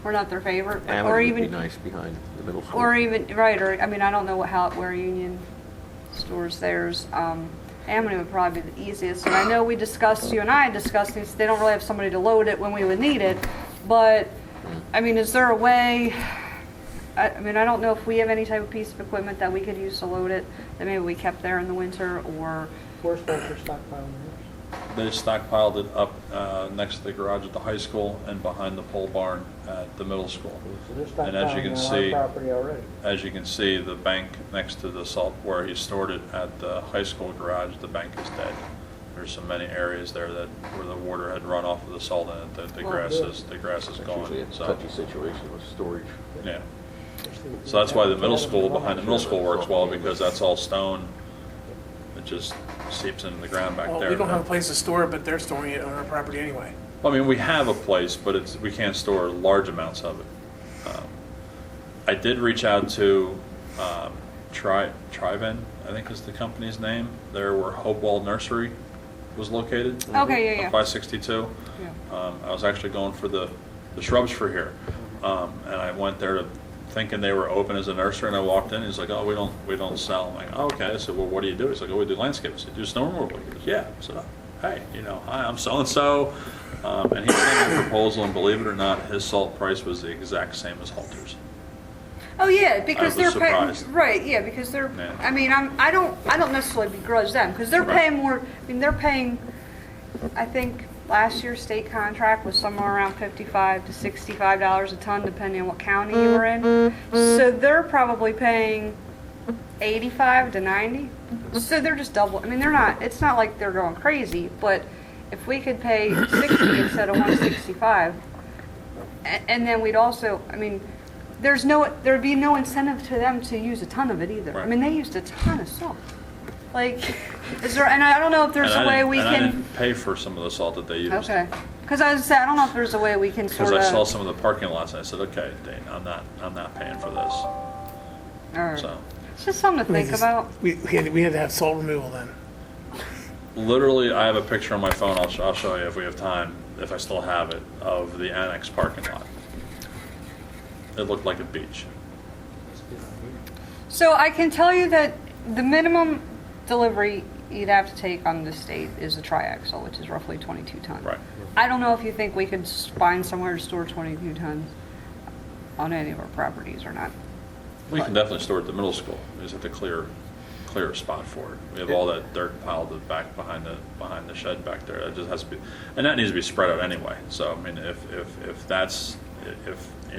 we're not their favorite. But, or Amity would even be nice behind the middle school. or even right, or I mean, I don't know where Union stores theirs. Amity would probably be the easiest. And I know you and I discussed these. They don't really have somebody to load it when we would need it. But I mean, is there a way? I mean, I don't know if we have any type of piece of equipment that we could use to load it that maybe we kept there in the winter, or Where's Coulter stockpiling yours? They stockpiled it up next to the garage at the high school and behind the pole barn at the middle school. So they're And as you can stockpiling on see, our property already. as you can see, the bank next to the salt where he stored it at the high school garage, the bank is dead. There's so many areas there that where the water had run off of the salt and the Oh, grass good. is It's gone. usually a So, touchy situation with storage. yeah. So that's why the middle school, behind the middle school works well, because that's all stone. It just seeps into the ground back Well, there. we don't have a place to store it, but they're storing it on our property anyway. I mean, we have a place, but we can't store large amounts of it. I did reach out to Triven, I think is the company's name, there where Hopewell Nursery was located. Okay, yeah, yeah. Up by 62. Yeah. I was actually going for the shrubs for here. And I went there thinking they were open as a nursery, and I walked in, he's like, oh, we don't sell. I'm like, oh, okay. I said, well, what do you do? He's like, oh, we do landscaping. I said, do snow removal? He goes, yeah. I said, oh, hey, hi, I'm so-and-so. And he sent me a proposal, and believe it or not, his salt price was the exact same as Halter's. Oh yeah, because I was they're paying, surprised. right? Yeah, because they're. Yeah. I mean, I don't necessarily begrudge them because they're Right. paying more. I mean, they're paying. I think last year's state contract was somewhere around $55 to $65 a ton, depending on what county you were in. So they're probably paying 85 to 90. So they're just double. I mean, they're not. It's not like they're going crazy, but if we could pay 60 instead of 165, and then we'd also. I mean. There'd be no incentive to them to use a ton of it either. I Right. mean, they used a ton of salt. Like, is there, and I don't know if there's And a way we I can, didn't pay for some of the salt that they used. okay. Because I was saying, I don't know if there's a way we can Because sort I saw of, some of the parking lots, and I said, okay, Dane, I'm not paying for this. or, So, it's just something to We think just- about. We had to have salt removal then. literally, I have a picture on my phone, I'll show you if we have time, if I still have it, of the annex parking lot. It looked like a beach. So I can tell you that the minimum delivery you'd have to take on the state is a triaxle, which is roughly 22 tons. Right. I don't know if you think we could find somewhere to store 22 tons on any of our properties or not. We can definitely store it at the middle school. We just have to clear a spot for it. We have all that dirt piled back behind the shed back there. It just has to be, and that needs to be spread out anyway. So I mean, if that's,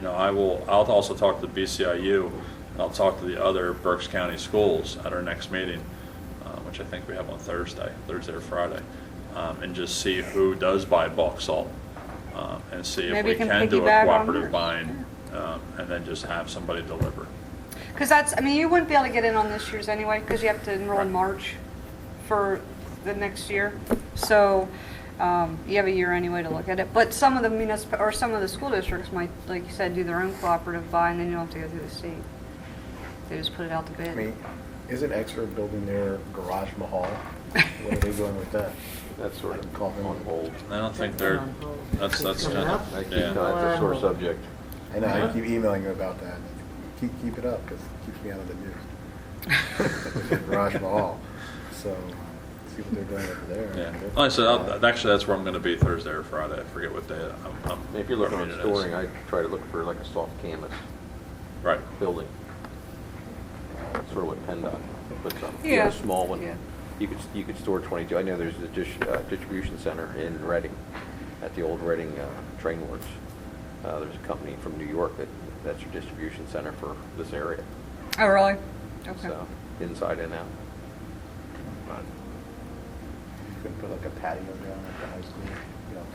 I'll also talk to the BCIU. I'll talk to the other Berks County schools at our next meeting, which I think we have on Thursday or Friday, and just see who does buy bulk salt, and see if Maybe we we can can do a piggyback on cooperative yours. buying, and then just have somebody deliver. Because I mean, you wouldn't be able to get in on this year's anyway, because you have to enroll in March for the next year. So you have a year anyway to look at it. But some of the some of the school districts might, like you said, do their own cooperative buy, and then you don't have to go through the state. They just put it out to bid. I mean, isn't Exford building their garage mahal? What are they doing with that? That's sort of Call them on hold. I don't think they're, that's kind of, I keep, yeah. no, that's a sore subject. I know, I keep emailing you about that. Keep it up, because it keeps me out of the news. Garage mahal, so, see what they're doing over there. Yeah. Like I said, actually, that's where I'm going to be Thursday or Friday. I forget what day. If you're looking what at meeting it is. storing, I try to look for like a soft canvas Right. building. Sort of what PennDOT puts up. You Yeah. have a small one. Yeah. You could store 22. I know there's a distribution center in Reading, at the old Reading train works. There's a company from New York that's your distribution center for this area. Oh, really? Okay. So inside and out. You could put like a patio down at the high school,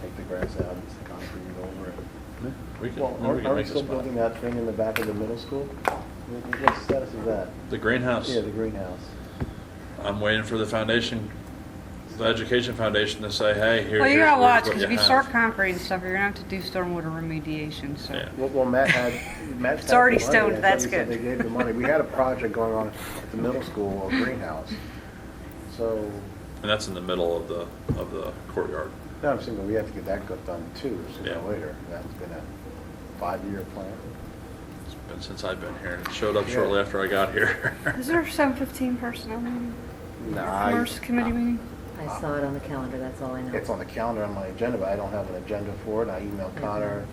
take the grass out and just concrete over it. We can, Well, we aren't can we make still this building spot. that thing in the back of the middle school? What's the status of that? The greenhouse. Yeah, the greenhouse. I'm waiting for the foundation, the education foundation to say, hey, here, Well, you here's gotta watch, what because you if you have. start concrete and stuff, you're gonna have to do stormwater remediation, so. Yeah. Well, Matt's It's already had the money. stoned, I thought that's he said good. They gave the money. We had a project going on at the middle school, a greenhouse. So, And that's in the middle of the courtyard. no, I'm saying that we have to get that done too, sooner Yeah. or later. That's been a 5-year plan. It's been since I've been here, and it showed up Yeah. shortly after I got here. Is there a 7:15 personnel meeting? Or Commerce committee meeting? I saw it on the calendar, that's all I know. It's on the calendar on my agenda, but I don't have an agenda for it. I emailed Connor.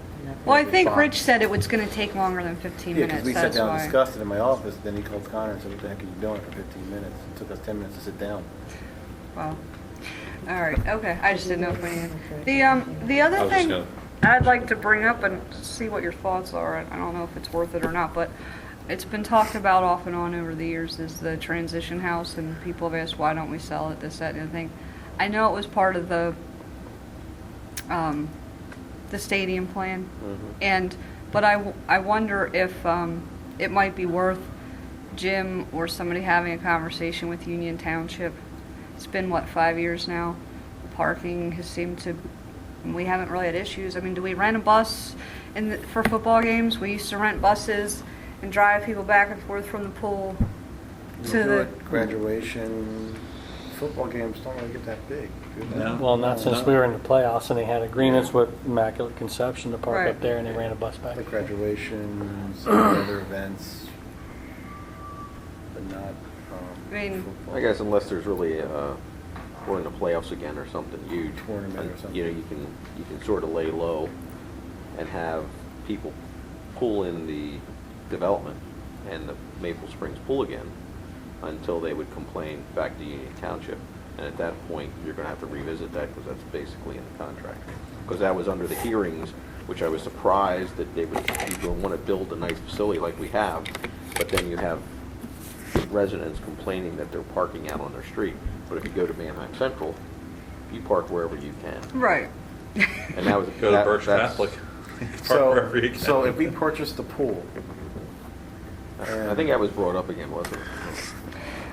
Well, I think Fine. Rich said it was gonna take longer than 15 Yeah, minutes, because we sat that's down and why. discussed it in my office, then he called Connor and said, what the heck are you doing for 15 minutes? It took us 10 minutes to sit down. Well, all right, okay, I just didn't know if we needed. The I other was just thing gonna- I'd like to bring up and see what your thoughts are, I don't know if it's worth it or not, but it's been talked about off and on over the years, is the transition house, and people have asked, why don't we sell it, this, that, and the thing. I know it was part of the stadium plan, but I wonder if it might be worth Jim or somebody having a conversation with Union Township. It's been, what, 5 years now? Parking has seemed to, we haven't really had issues. I mean, do we rent a bus for football games? We used to rent buses and drive people back and forth from the pool to the... Graduation, football games don't really get that big, do they? No. Well, not since we were in the playoffs, and they had agreements with Immaculate Conception to park Right. up there, and they ran a bus back. Like graduations, other events, but not, I mean- football. I guess unless there's really, we're in the playoffs again or something huge. Tournament or something. You know, you can sort of lay low and have people pull in the development and the Maple Springs pool again until they would complain back to Union Township. And at that point, you're going to have to revisit that because that's basically in the contract. Because that was under the hearings, which I was surprised that they would want to build a nice facility like we have, but then you have residents complaining that they're parking out on their street. But if you go to Manheim Central, you park wherever you can. Right. And that was Go to Birch that's- Catholic. Park wherever you can. So if we purchase the pool, I think that was brought up again, wasn't it?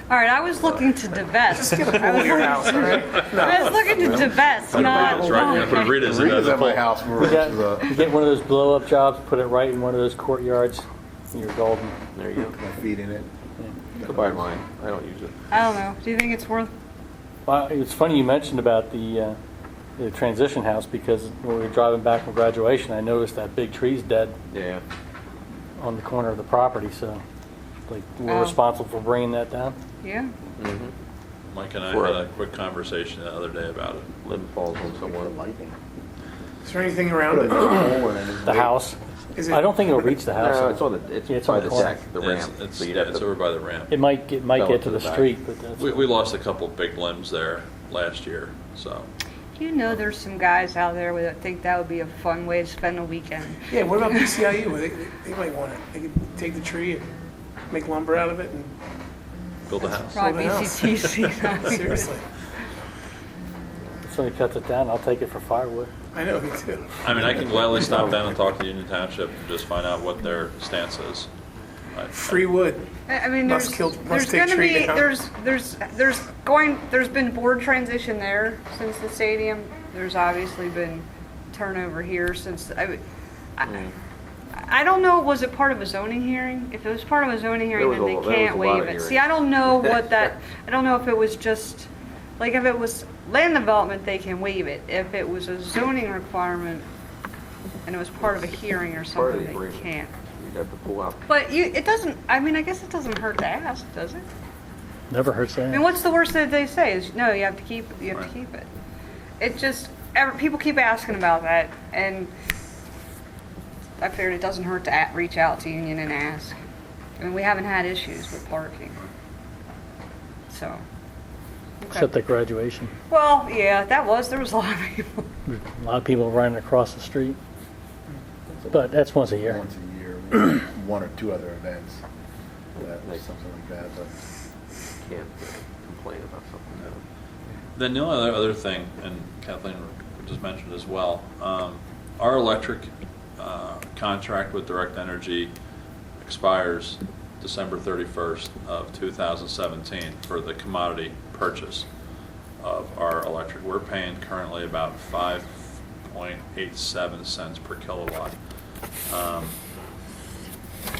All right, I was looking to divest. Get a pool in your house, all right? I was looking to divest, not... That's right, you're gonna put Rita's in Rita's the at my pool. house, You which is you get one of those blow-up jobs, put it right in one of those courtyards, and you're golden. There you go. my feet in it. Go buy mine. I don't use it. I don't know. Do you think it's worth... Well, it's funny you mentioned about the transition house, because when we were driving back from graduation, I noticed that big tree's dead Yeah. on the corner of the property, so like we're Oh. responsible for bringing that down. Yeah. Mike and I For had a- a quick conversation the other day about it. Limb falls on someone. Is there anything around Put it? a hole in it. The house. Is it? I don't think it'll reach the house. No, it's on the, Yeah, it's it's on by the the corner. deck, the It's- ramp. It's, So you'd yeah, have it's to- over by the ramp. It might get Fell to into the the back. street, but that's We lost a couple big limbs there last year, so. You know there's some guys out there that think that would be a fun way to spend a weekend. Yeah, what about BCIU? They might want it. They could take the tree and make lumber out of it and, Build a house. Probably Sold the house. BCTC. seriously. if somebody cuts it down, I'll take it for firewood. I know, me too. I mean, I can gladly stop down and talk to Union Township and just find out what their stance is. Free wood. I mean, Must there's take gonna tree be, down. there's been board transition there since the stadium. There's obviously been turnover here since, I don't know, was it part of a zoning hearing? If it was part of a zoning hearing, There then was they a can't lot of waive it. hearings. See, I don't know what that, I don't know if it was just, like, if it was land development, they can waive it. If it was a zoning requirement and it was part of a hearing or Part of something, the they agreement. can't. You'd have to pull out. But it doesn't, I mean, I guess it doesn't hurt to ask, does it? Never hurts to I mean, ask. what's the worst that they say is, no, you have to keep it, you have to Right. keep it. It just, people keep asking about that, and I figured it doesn't hurt to reach out to Union and ask. I mean, we haven't had issues with parking. So. okay. Except at graduation. Well, yeah, there was a lot of people. A lot of people running across the street. But that's once a year. Once a year, maybe one or two other events, something like that, but. Can't complain about something. Then the only other thing, and Kathleen just mentioned as well, our electric contract with Direct Energy expires December 31st of 2017 for the commodity purchase of our electric. We're paying currently about 5.87 cents per kilowatt.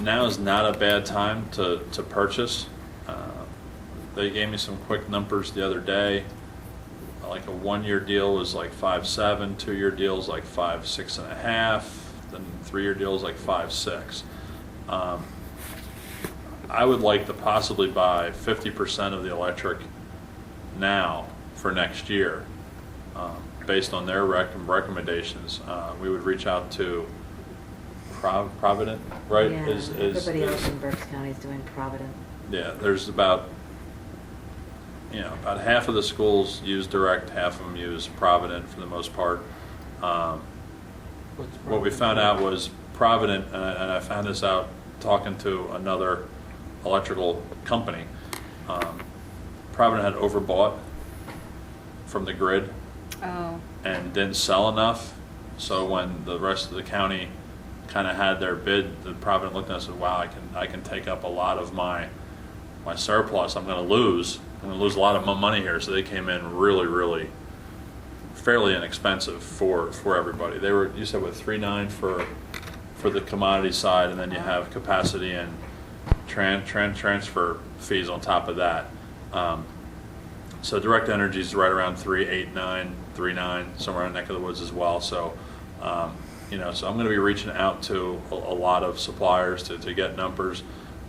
Now is not a bad time to purchase. They gave me some quick numbers the other day. Like a 1-year deal was like 5.7, 2-year deal is like 5.6.5, then 3-year deal is like 5.6. I would like to possibly buy 50% of the electric now for next year, based on their recommendations. We would reach out to Provident, right? Yeah, everybody else in Berks County is doing Provident. Yeah, there's about half of the schools use Direct, half of them use Provident for the most part. What we found out was Provident, and I found this out talking to another electrical company, Provident had overbought from the grid Oh, and didn't sell enough. So when the rest of the county kind of had their bid, the Provident looked at us and said, wow, I can take up a lot of my surplus. I'm going to lose a lot of money here. So they came in really fairly inexpensive for everybody. They were, you said, what, 3.9 for the commodity side, and then you have capacity and transfer fees on top of that. So Direct Energy is right around 3.89, 3.9, somewhere in the neck of the woods as well. So, so I'm going to be reaching out to a lot of suppliers to get numbers.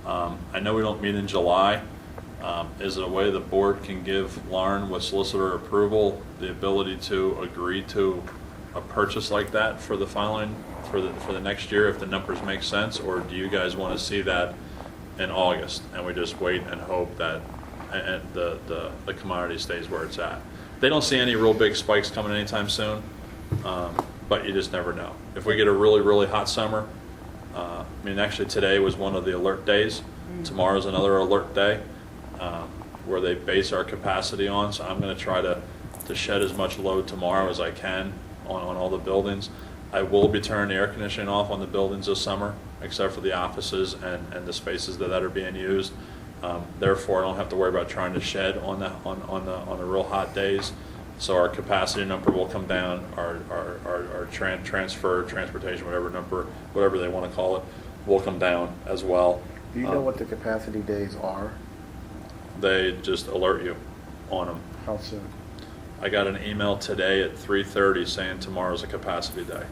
I know we don't meet in July. Is it a way the board can give Lauren with solicitor approval the ability to agree to a purchase like that for the following, for the next year if the numbers make sense, or do you guys want to see that in August and we just wait and hope that and the commodity stays where it's at? They don't see any real big spikes coming anytime soon, but you just never know. If we get a really hot summer, actually today was one of the alert days. Tomorrow's another alert day where they base our capacity on. So I'm going to try to shed as much load tomorrow as I can on all the buildings. I will be turning the air conditioning off on the buildings this summer, except for the offices and the spaces that are being used. Therefore, I don't have to worry about trying to shed on the real hot days. So our capacity number will come down. Our transportation, whatever they want to call it, will come down as well. Do you know what the capacity days are? They just alert you on them. How soon? I got an email today at 3:30 saying tomorrow's a capacity day.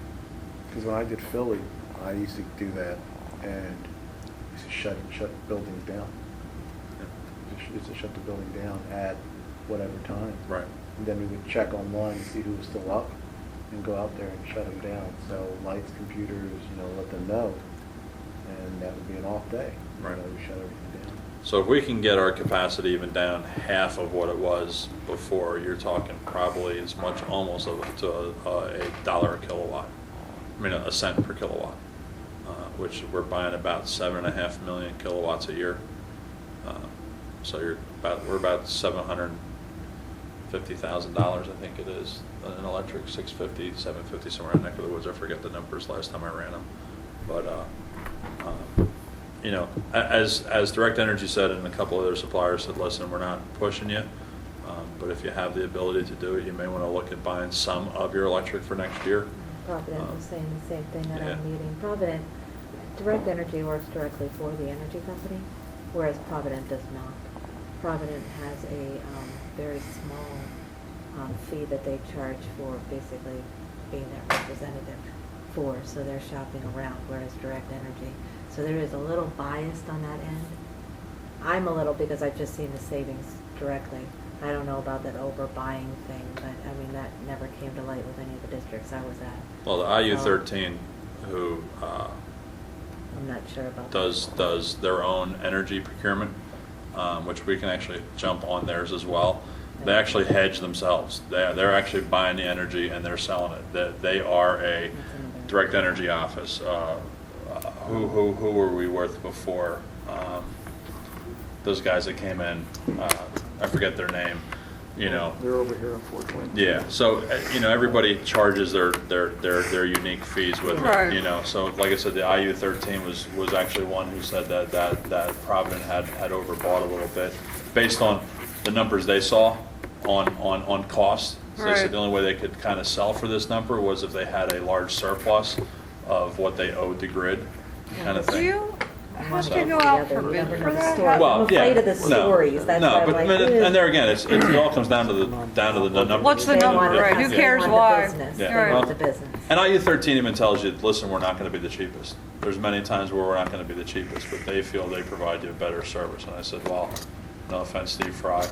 Because when I did Philly, I used to do that and used to shut buildings down. Used to shut the building down at whatever time. Right. And then we would check online to see who was still up and go out there and shut them down. So lights, computers, let them know. And that would be an off day. Right. We shut everything down. So if we can get our capacity even down half of what it was before, you're talking probably as much almost to $1 a kilowatt. A cent per kilowatt, which we're buying about 7.5 million kilowatts a year. So we're about $750,000, I think it is, an electric, 650, 750, somewhere in the neck of the woods. I forget the numbers last time I ran them, but as Direct Energy said, and a couple other suppliers said, listen, we're not pushing you, but if you have the ability to do it, you may want to look at buying some of your electric for next year. Provident was saying the same thing at yeah. our meeting. Provident, Direct Energy works directly for the energy company, whereas Provident does not. Provident has a very small fee that they charge for basically being their representative for, so they're shopping around, whereas Direct Energy. So there is a little biased on that end. I'm a little, because I've just seen the savings directly. I don't know about that overbuying thing, but that never came to light with any of the districts I was at. Well, the IU13, who I'm not sure about does their own energy procurement, which we can actually jump on theirs as well. They actually hedge themselves. They're actually buying the energy and they're selling it. They are a Direct Energy office. Who were we with before? Those guys that came in, I forget their name. They're over here on 420. Yeah. So everybody charges their unique fees with Right. it. So like I said, the IU13 was actually one who said that Provident had overbought a little bit based on the numbers they saw on cost. So they Right. said the only way they could kind of sell for this number was if they had a large surplus of what they owed the grid, kind of Do thing. you have So- to go out for bid Remember for the that? story. Well, I'm afraid of the no, stories. That's no, why I'm but like, and there again, it all comes down to the number. What's the They number, want the right? Who customer, cares they want why? the business. Yeah. They want Well, the business. And IU13 even tells you, listen, we're not going to be the cheapest. There's many times where we're not going to be the cheapest, but they feel they provide you a better service. And I said, well, no offense, Steve Fry,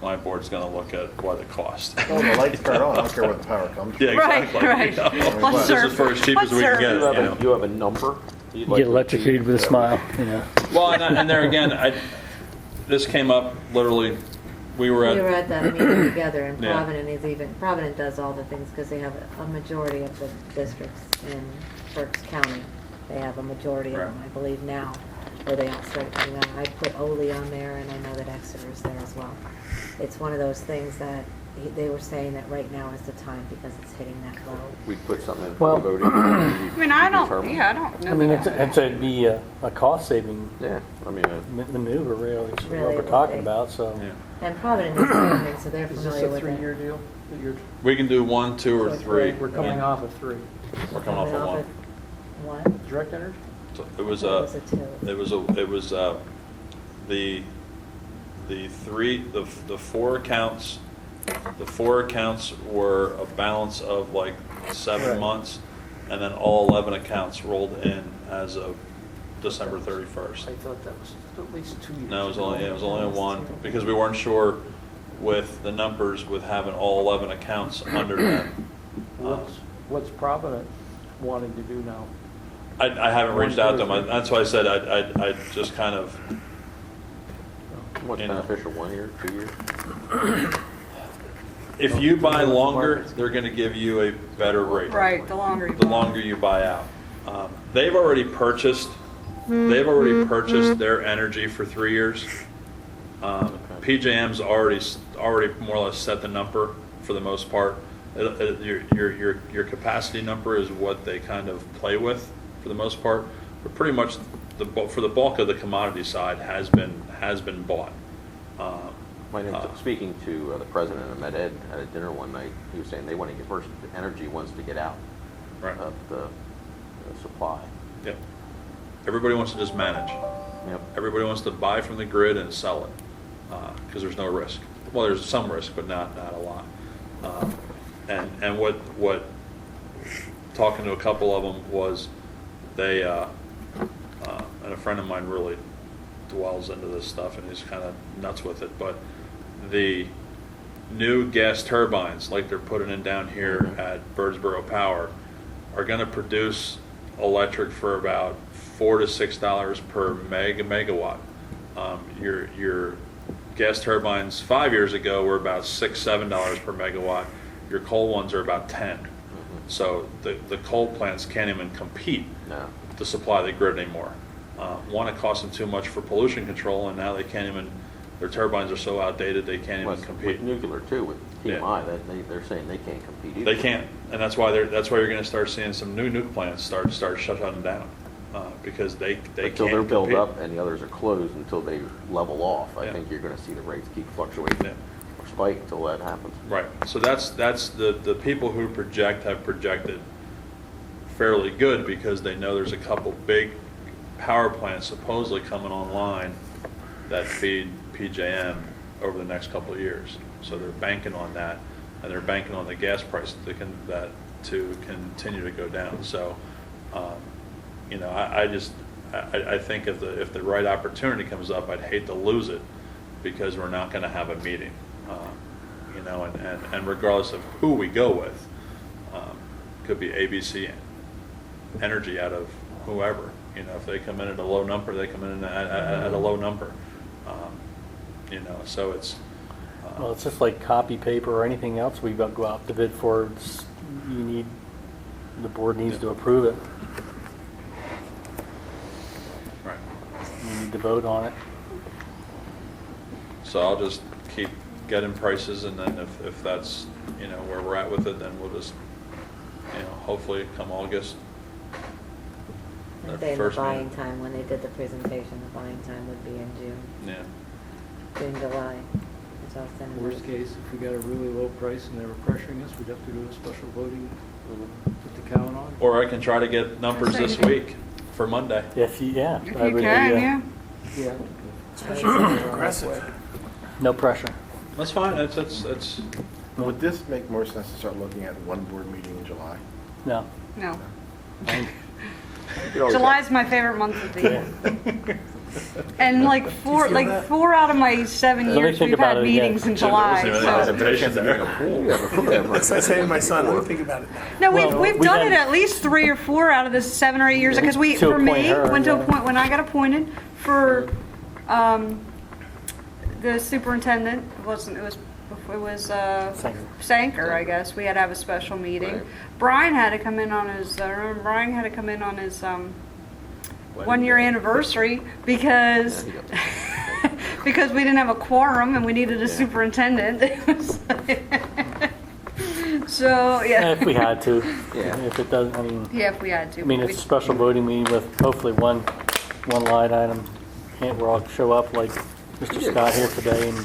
my board's going to look at what it costs. Oh, the lights turn on. I don't care where the power comes from. Yeah, Right, exactly. right. Let's This is for as cheap as we can get it. You have a number? you'd You like get to electrocuted achieve? with a smile, Well, and there again, this came up literally, we were We were at, at that meeting together, and Yeah. Provident does all the things, because they have a majority of the districts in Berks County. They have a majority of them, Right. I believe now, where they all started coming out. I put Ole on there, and I know that Exeter is there as well. It's one of those things that they were saying that right now is the time because it's hitting that low. We'd put something in Well- for voting. I mean, I don't know. I mean, it'd be a cost-saving Yeah, I mean, maneuver, really, is Really, what we're what talking they- about, so. Yeah. And Provident is coming, so they're Is this familiar a with it. 3-year deal that you're, We can do 1, 2, or So 3. we're coming off of 3? We're coming off of 1. at one? Direct Energy? So it was Or was it two? the four accounts. The 4 accounts were a balance of like 7 Right. months, and then all 11 accounts rolled in as of December 31st. I thought that was at least 2 years. No, it was only 1, because we weren't sure with the numbers with having all 11 accounts under them. What's Provident wanting to do now? I haven't reached out to them. That's why I said I'd just kind of, what's You know. beneficial, 1 year, 2 years? if you buy longer, they're going to give you a better rate. Right, the longer you The buy. longer you buy out. They've already purchased their energy for 3 years. PJM's already more or less set the number for the most part. Your capacity number is what they kind of play with for the most part. But pretty much for the bulk of the commodity side has been bought. Speaking to the president of Med Ed at a dinner one night, he was saying they want to get first, energy wants to get out Right. of the supply. Yep. Everybody wants to just manage. Yep. Everybody wants to buy from the grid and sell it because there's no risk. Well, there's some risk, but not a lot. And what talking to a couple of them was they and a friend of mine really dwells into this stuff and he's kind of nuts with it. But the new gas turbines, like they're putting in down here at Birdsboro Power, are going to produce electric for about $4 to $6 per megawatt. Your gas turbines 5 years ago were about $6, $7 per megawatt. Your coal ones are about 10. So the coal plants can't even compete No. to supply the grid anymore. One, it costs them too much for pollution control, and now they can't even. Their turbines are so outdated they can't even compete. With nuclear too, with Yeah. TMI, they're saying they can't compete either. They can't, and that's why you're going to start seeing some new nuke plants start shutting down because they Until can't they're built compete. up and the others are closed until they level off, I Yeah. think you're going to see the rates keep fluctuating Yeah. or spike until that happens. Right. So that's the people who have projected fairly good because they know there's a couple big power plants supposedly coming online that feed PJM over the next couple of years. So they're banking on that, and they're banking on the gas price to continue to go down. So, I think if the right opportunity comes up, I'd hate to lose it because we're not going to have a meeting. And regardless of who we go with, could be ABC Energy out of whoever. If they come in at a low number, they come in at a low number. So it's. Well, it's just like copy paper or anything else we go out to bid for. The board needs to approve it. Right. We need to vote on it. So I'll just keep getting prices, and then if that's where we're at with it, then we'll just hopefully come August. And say the first buying meeting. time, when they did the presentation, the buying time would be in June, Yeah. July. It's all set in Worst motion. case, if we got a really low price and they were pressuring us, we'd have to do a special voting, put the count on. Or I can try to get numbers this week for Monday. If you If you can, yeah. Yeah. Aggressive. No pressure. That's fine. It's Would this make more sense to start looking at one board meeting in July? No. No. You always July's my favorite month of the year. And like four out of my 7 Let me years, think we've about had it again. meetings in July. So. That's what I say to my son, let me think about it now. No, Well, we've we done had- it at least 3 or 4 out of the 7 or 8 years because To for appoint me her, went to yeah. a point when I got appointed for the superintendent. It was Sanker, I guess. We had to have a special meeting. Right. Brian had to come in on his. I remember Brian had to come in on his 1 year anniversary because because we didn't have a quorum and we needed a superintendent. So, yeah. If we had to. Yeah. If it doesn't, I mean, Yeah, if we had to. I mean, it's a special voting meeting with hopefully one line item. Can't we all show up like Mr. Scott here today and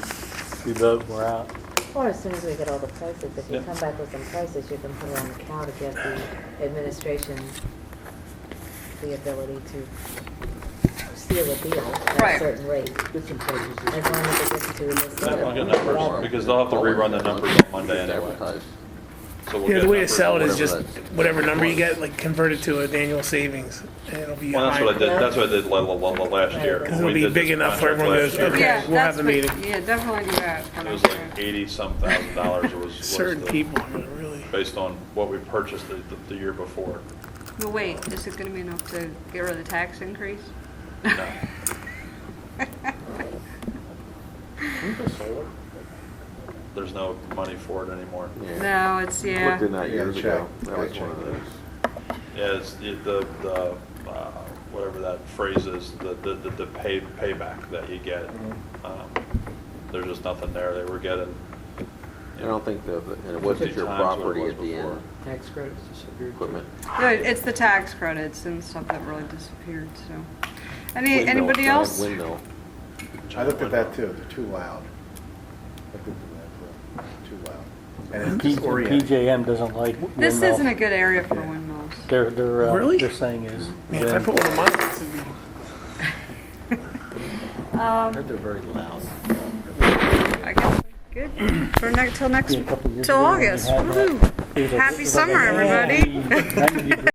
we vote, we're out. Or as soon as we get all the prices, if you Yep. come back with some prices, you can put it on the cow to give the administration the ability to seal a deal at Right. a certain rate. Get some prices. As long as it gets to this. We'll get numbers, because they'll have to rerun the numbers on Monday Just anyway. advertise. So we'll Yeah, get the way to numbers sell it on is whatever just that- whatever number you get, like convert it to an annual savings, and it'll be Well, that's higher. what I did, that's what I did last year. Because when it'll we be did big this enough for contract everyone last to, year. okay, Yeah, we'll have that's the what- meeting. Yeah, definitely do that. for It was next like year. $80-some thousand it was Certain the- people are really, based on what we purchased the year before. But wait, is it gonna be enough to get rid of the tax increase? No. There's no money for it anymore. Yeah. No, it's, yeah. Looked in that years Yeah, ago. check. That was Yeah, one of check. those. Yeah, it's the whatever that phrase is, the payback that you get. There's just nothing there. They were getting. I don't think and it wasn't 50 your times what it property was at the before. end, Tax credits disappeared. equipment. No, it's the tax credits and stuff that really disappeared, so. Windmill, Anybody giant else? Windmill. I looked at that too, they're too loud. I looked at that too, too loud. And it's disorienting. PJM doesn't like This windmills. isn't a good area for windmills. They're they're saying is. man, if I put one of mine, it's gonna be I heard they're very loud. I guess we're good for next, till Yeah, a couple years till ago when we August. had that, Woohoo. it was like- Happy it was like summer, a everybody. 90 degree